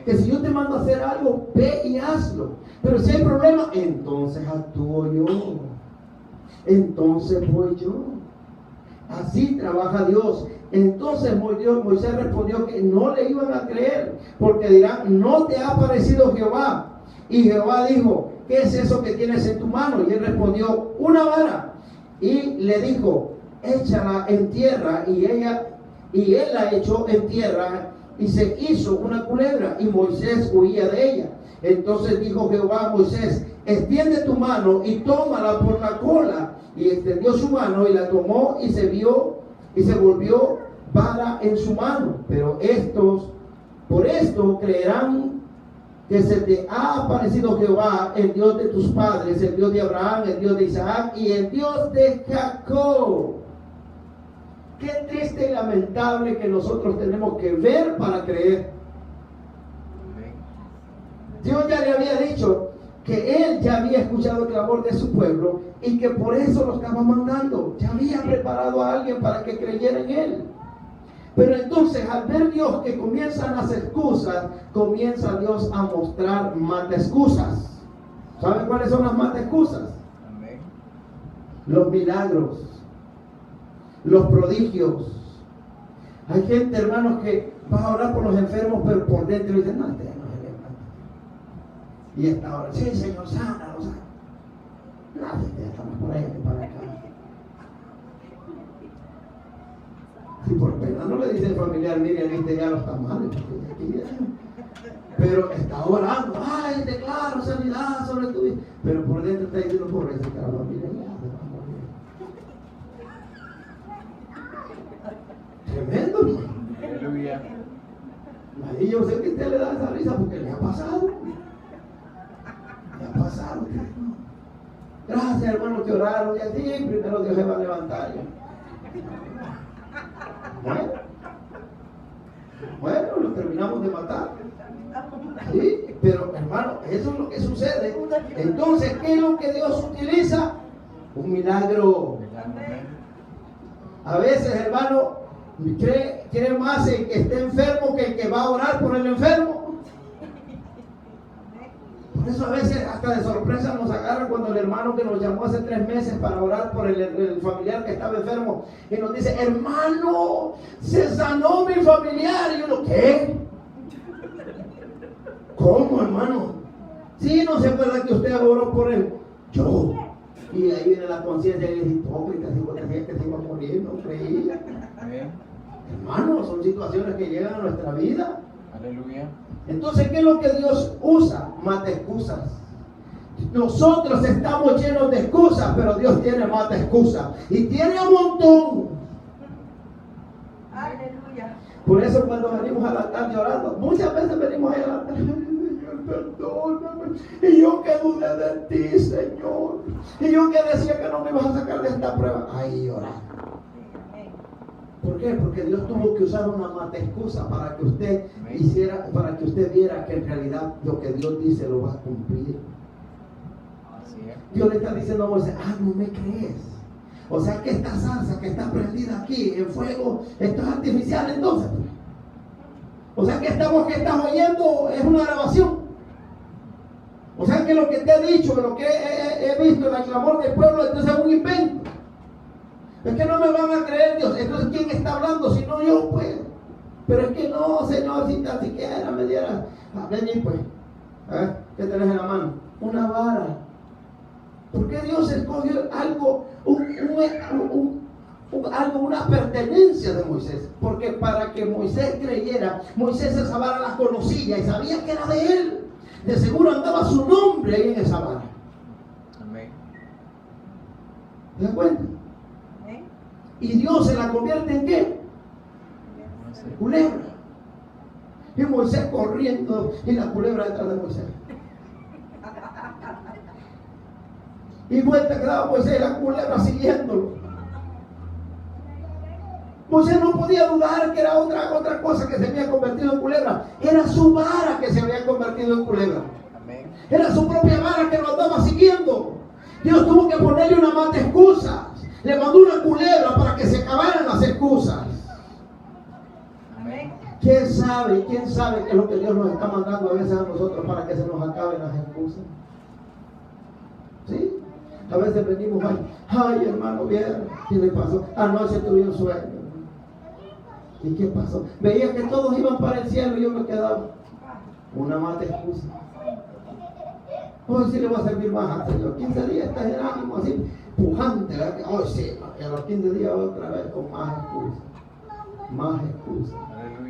Que si yo te mando a hacer algo, ve y hazlo. Pero si hay problema, entonces actúo yo, entonces voy yo. Así trabaja Dios. Entonces Moisés respondió que no le iban a creer, porque dirán, no te ha aparecido Jehová. Y Jehová dijo, ¿qué es eso que tienes en tu mano? Y él respondió, una vara. Y le dijo, échala en tierra. Y él la echó en tierra, y se hizo una culebra, y Moisés huía de ella. Entonces dijo Jehová a Moisés, extiende tu mano y tómala por la cola. Y extendió su mano y la tomó, y se volvió vara en su mano. Pero por esto creerán que se te ha aparecido Jehová, el Dios de tus padres, el Dios de Abraham, el Dios de Isaac y el Dios de Jacob. Qué triste y lamentable que nosotros tenemos que ver para creer. Dios ya le había dicho que Él ya había escuchado el clamor de su pueblo y que por eso lo estaba mandando. Ya había preparado a alguien para que creyera en Él. Pero entonces, al ver Dios que comienzan las excusas, comienza Dios a mostrar mata excusas. ¿Saben cuáles son las mata excusas? Amén. Los milagros, los prodigios. Hay gente, hermanos, que va a orar por los enfermos, pero por dentro dicen, no, este ya no se levanta. Y esta hora, sí, Señor, sana, o sea, nadie ya estamos por allá que para acá. Si por pena no le dice el familiar, mire, viste ya los tamales, pero está orando, ay, declaro sanidad sobre tu vida, pero por dentro está diciendo, pobrecita la familia, ya se va a morir. Tremendo, hermano. Aleluya. Y yo sé que usted le da esa risa porque le ha pasado. Le ha pasado. Gracias, gracias hermano que oraron y así, primero Dios se va a levantar. Bueno, lo terminamos de matar. Sí, pero hermano, eso es lo que sucede. Entonces, ¿qué es lo que Dios utiliza? Un milagro. A veces, hermano, cree más el que esté enfermo que el que va a orar por el enfermo. Por eso a veces hasta de sorpresa nos agarra cuando el hermano que nos llamó hace 3 meses para orar por el familiar que estaba enfermo y nos dice, hermano, se sanó mi familiar. Y uno, ¿qué? ¿Cómo, hermano? Sí, no se acuerda que usted oró por él. Yo. Y ahí viene la conciencia y dice, hipócrita, si vos decías que se iba a morir, no creía. Hermano, son situaciones que llegan a nuestra vida. Aleluya. Entonces, ¿qué es lo que Dios usa? Mata excusas. Nosotros estamos llenos de excusas, pero Dios tiene mata excusas. Y tiene un montón. Aleluya. Por eso cuando venimos al altar llorando, muchas veces venimos al altar, Señor, perdóname. Y yo que dudé de ti, Señor. Y yo que decía que no me ibas a sacar de esta prueba. Ahí llorando. ¿Por qué? Porque Dios tuvo que usar una mata excusa para que usted hiciera, para que usted viera que en realidad lo que Dios dice lo va a cumplir. Dios le está diciendo a Moisés, no me crees. O sea que esta salsa que está prendida aquí en fuego, esto es artificial entonces. O sea que esta voz que estás oyendo es una grabación. O sea que lo que te he dicho, lo que he visto en el clamor del pueblo, entonces es un invento. Es que no me van a creer Dios. Entonces, ¿quién está hablando si no yo? Pues. Pero es que no, Señor, si tan siquiera me dieras. Vení pues. A ver, ¿qué tenés en la mano? Una vara. ¿Por qué Dios escogió algo, una pertenencia de Moisés? Porque para que Moisés creyera, Moisés esa vara la conocía y sabía que era de él. De seguro andaba su nombre ahí en esa vara. Amén. ¿Se dan cuenta? Y Dios se la convierte en ¿qué? Culebra. Y Moisés corriendo y la culebra detrás de Moisés. Y vuelta que daba Moisés y la culebra siguiéndolo. Moisés no podía dudar que era otra cosa que se había convertido en culebra. Era su vara que se había convertido en culebra. Era su propia vara que lo andaba siguiendo. Dios tuvo que ponerle una mata excusa. Le mandó una culebra para que se acabaran las excusas. Amén. ¿Quién sabe qué es lo que Dios nos está mandando a veces a nosotros para que se nos acaben las excusas? ¿Sí? A veces venimos ay hermano, bien, ¿qué le pasó? Anoche tuve un sueño. ¿Y qué pasó? Veía que todos iban para el cielo y yo me quedaba. Una mata excusa. Hoy sí le va a servir más al Señor. 15 días estás en ánimo así, pujante, ¿verdad? Hoy sí, y a los 15 días otra vez con más excusas. Más excusas.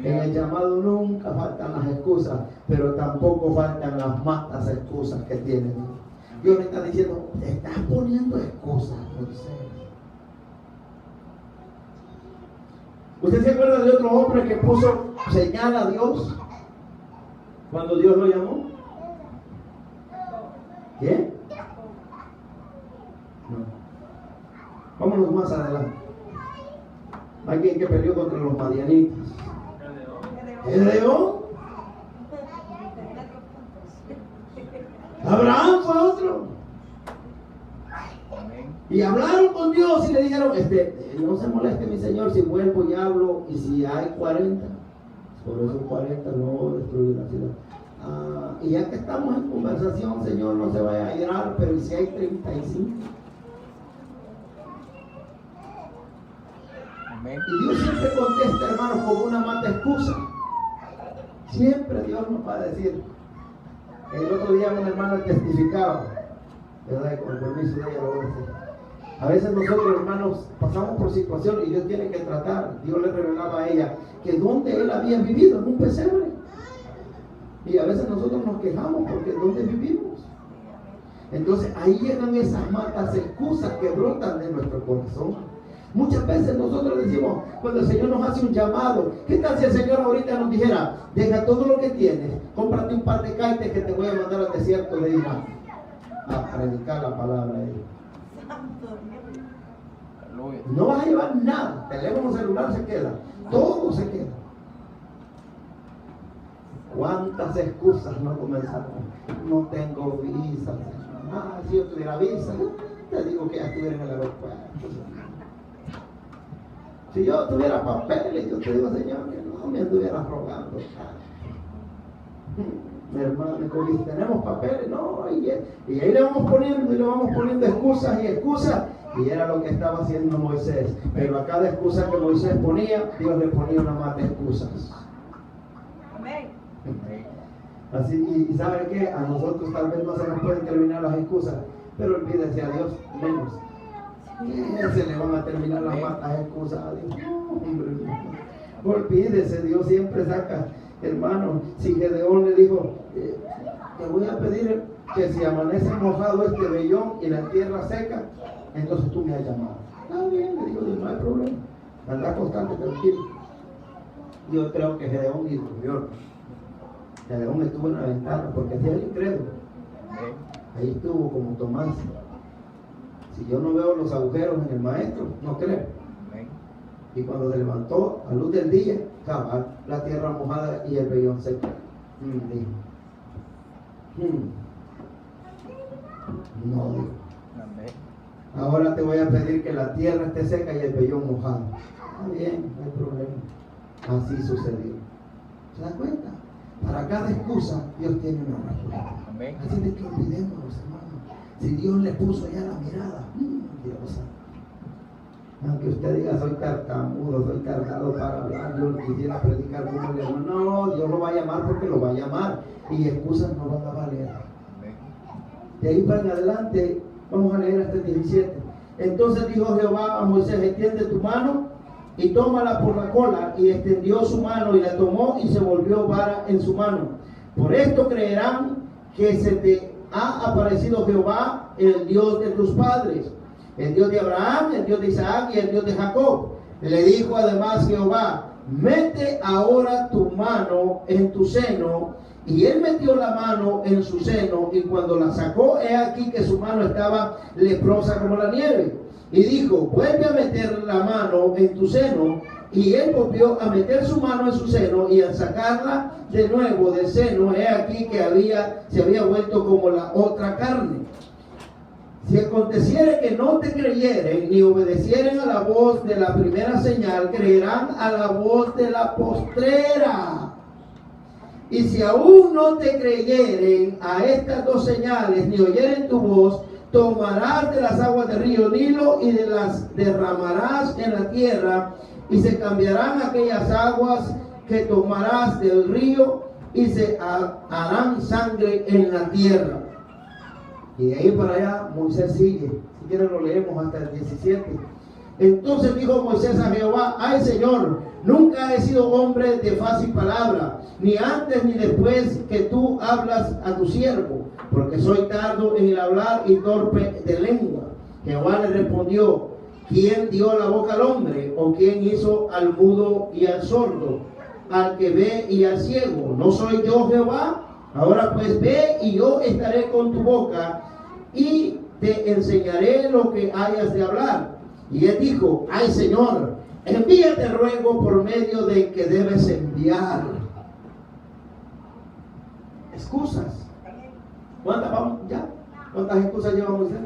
En el llamado nunca faltan las excusas, pero tampoco faltan las matas excusas que tienen. Dios me está diciendo, te estás poniendo excusas, Moisés. ¿Usted se acuerda de otro hombre que puso señal a Dios cuando Dios lo llamó? ¿Qué? No. Vámonos más adelante. Alguien que peleó contra los madianitas. Gedeón. Abraham fue otro. Y hablaron con Dios y le dijeron, no se moleste mi Señor si vuelvo y hablo, y si hay 40, sobre esos 40 no destruir la ciudad. Y ya que estamos en conversación, Señor, no se vaya a irar, pero si hay 35. Amén. Y Dios siempre contesta, hermanos, con una mata excusa. Siempre Dios nos va a decir. El otro día una hermana testificaba, ¿verdad? Con el permiso de ella lo voy a decir. A veces nosotros, hermanos, pasamos por situaciones y Dios tiene que tratar. Dios le revelaba a ella que donde él había vivido, en un pesebre. Y a veces nosotros nos quejamos porque ¿dónde vivimos? Entonces ahí llegan esas matas excusas que brotan de nuestro corazón. Muchas veces nosotros decimos, cuando el Señor nos hace un llamado, ¿qué tal si el Señor ahorita nos dijera, deja todo lo que tienes, cómprate un par de caites que te voy a mandar al desierto de Irán a predicar la palabra de Dios? Aleluya. No vas a llevar nada. Teléfono celular se queda. Todo se queda. ¿Cuántas excusas no comenzaron? No tengo visa. Si yo tuviera visa, te digo que ya estuviera en el aeropuerto. Si yo tuviera papeles, yo te digo, Señor, que no me anduvieras rogando. Mi hermano, tenemos papeles, no, y ahí le vamos poniendo excusas y excusas, y era lo que estaba haciendo Moisés. Pero a cada excusa que Moisés ponía, Dios le ponía una más de excusas. Amén. Así, y ¿sabe qué? A nosotros tal vez no se nos pueden terminar las excusas, pero olvídense a Dios menos. ¿Quién se le van a terminar las matas excusas a Dios? No, hombre, no. Olvídese, Dios siempre saca. Hermano, si Gedeón le dijo, te voy a pedir que si amanece mojado este vellón y la tierra seca, entonces tú me has llamado. Está bien, le digo, no hay problema. Anda constante, tranquilo. Yo creo que Gedeón y durmió. Gedeón estuvo en la ventana, porque hacía el incrédulo. Ahí estuvo como Tomás. Si yo no veo los agujeros en el maestro, no creo. Y cuando se levantó a luz del día, cabal, la tierra mojada y el vellón seco. Dijo. No, dijo. Ahora te voy a pedir que la tierra esté seca y el vellón mojado. Está bien, no hay problema. Así sucedió. ¿Se da cuenta? Para cada excusa, Dios tiene una respuesta. Amén. Así de que olvidémonos, hermano. Si Dios le puso ya la mirada, Dios. Aunque usted diga, soy tartamudo, soy tardado para hablar, yo quisiera predicar como el hermano. No, Dios lo va a llamar porque lo va a llamar. Y excusas no van a valer. De ahí para en adelante, vamos a leer hasta el 17. Entonces dijo Jehová a Moisés, extiende tu mano y tómala por la cola. Y extendió su mano y la tomó y se volvió vara en su mano. Por esto creerán que se te ha aparecido Jehová, el Dios de tus padres, el Dios de Abraham, el Dios de Isaac y el Dios de Jacob. Le dijo además Jehová, mete ahora tu mano en tu seno. Y él metió la mano en su seno, y cuando la sacó, he aquí que su mano estaba leprosa como la nieve. Y dijo, vuelve a meter la mano en tu seno. Y él volvió a meter su mano en su seno, y al sacarla de nuevo del seno, he aquí que se había vuelto como la otra carne. Si aconteciere que no te creyeren ni obedecieren a la voz de la primera señal, creerán a la voz de la postrera. Y si aún no te creyeren a estas dos señales, ni oyeren tu voz, tomarás de las aguas del río Nilo y de las derramarás en la tierra, y se cambiarán aquellas aguas que tomarás del río, y se harán sangre en la tierra. Y de ahí para allá Moisés sigue. Si quieren lo leemos hasta el 17. Entonces dijo Moisés a Jehová, ay Señor, nunca he sido hombre de fácil palabra, ni antes ni después que tú hablas a tu siervo, porque soy tardo en el hablar y torpe de lengua. Jehová le respondió, ¿quién dio la boca al hombre? ¿O quién hizo al mudo y al sordo, al que ve y al ciego? ¿No soy yo Jehová? Ahora pues ve y yo estaré con tu boca y te enseñaré lo que hayas de hablar. Y él dijo, ay Señor, envíate ruego por medio de que debes enviar. Excusas. ¿Cuántas excusas lleva Moisés?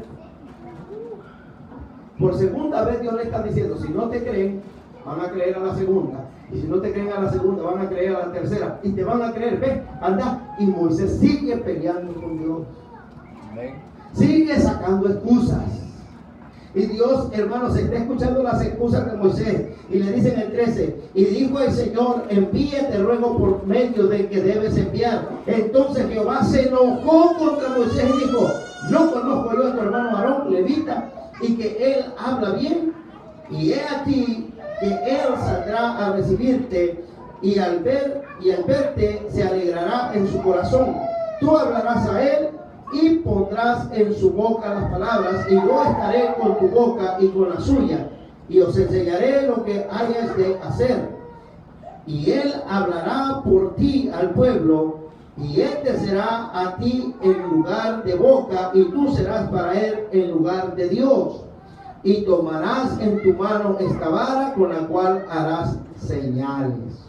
Por segunda vez Dios le está diciendo, si no te creen, van a creer a la segunda. Y si no te creen a la segunda, van a creer a la tercera. Y te van a creer, ve, anda. Y Moisés sigue peleando con Dios. Sigue sacando excusas. Y Dios, hermanos, está escuchando las excusas de Moisés. Y le dice en el 13, y dijo el Señor, envíate ruego por medio de que debes enviar. Entonces Jehová se enojó contra Moisés y dijo, no conozco yo a tu hermano Aarón, levita, y que él habla bien. Y he aquí que él saldrá a recibirte, y al verte se alegrará en su corazón. Tú hablarás a él y pondrás en su boca las palabras, y yo estaré con tu boca y con la suya, y os enseñaré lo que hayas de hacer. Y él hablará por ti al pueblo, Y él te será a ti en lugar de boca, y tú serás para él en lugar de Dios. Y tomarás en tu mano esta vara con la cual harás señales.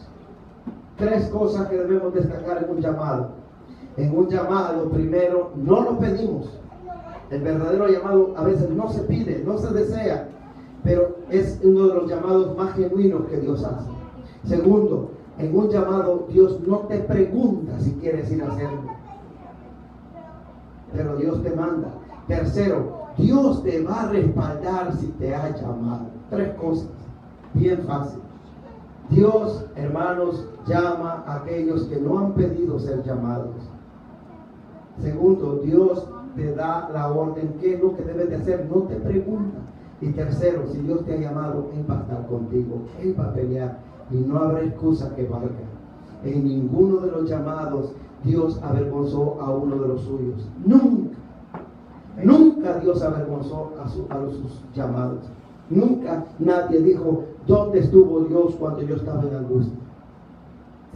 Tres cosas que debemos destacar en un llamado. En un llamado, primero, no lo pedimos. El verdadero llamado a veces no se pide, no se desea, pero es uno de los llamados más genuinos que Dios hace. Segundo, en un llamado Dios no te pregunta si quieres ir a hacerlo, pero Dios te manda. Tercero, Dios te va a respaldar si te ha llamado. Tres cosas, bien fácil. Dios, hermanos, llama a aquellos que no han pedido ser llamados. Segundo, Dios te da la orden, qué es lo que debes de hacer, no te pregunta. Y tercero, si Dios te ha llamado, Él va a estar contigo, Él va a pelear y no habrá excusa que valga. En ninguno de los llamados Dios avergonzó a uno de los suyos. Nunca. Nunca Dios avergonzó a sus llamados. Nunca nadie dijo, ¿dónde estuvo Dios cuando yo estaba en angustia?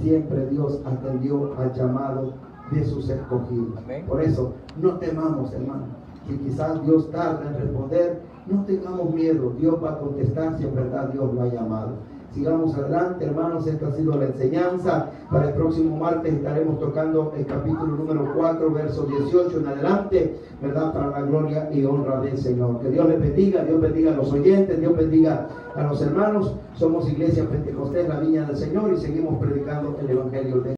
Siempre Dios atendió al llamado de sus escogidos. Amén. Por eso, no temamos, hermano. Si quizás Dios tarda en responder, no tengamos miedo. Dios va a contestar si en verdad Dios lo ha llamado. Sigamos adelante, hermanos. Esta ha sido la enseñanza. Para el próximo martes estaremos tocando el capítulo número 4, verso 18 en adelante, ¿verdad? Para la gloria y honra del Señor. Que Dios les bendiga, Dios bendiga a los oyentes, Dios bendiga a los hermanos. Somos Iglesia Pentecostés, la Viña del Señor, y seguimos predicando el Evangelio de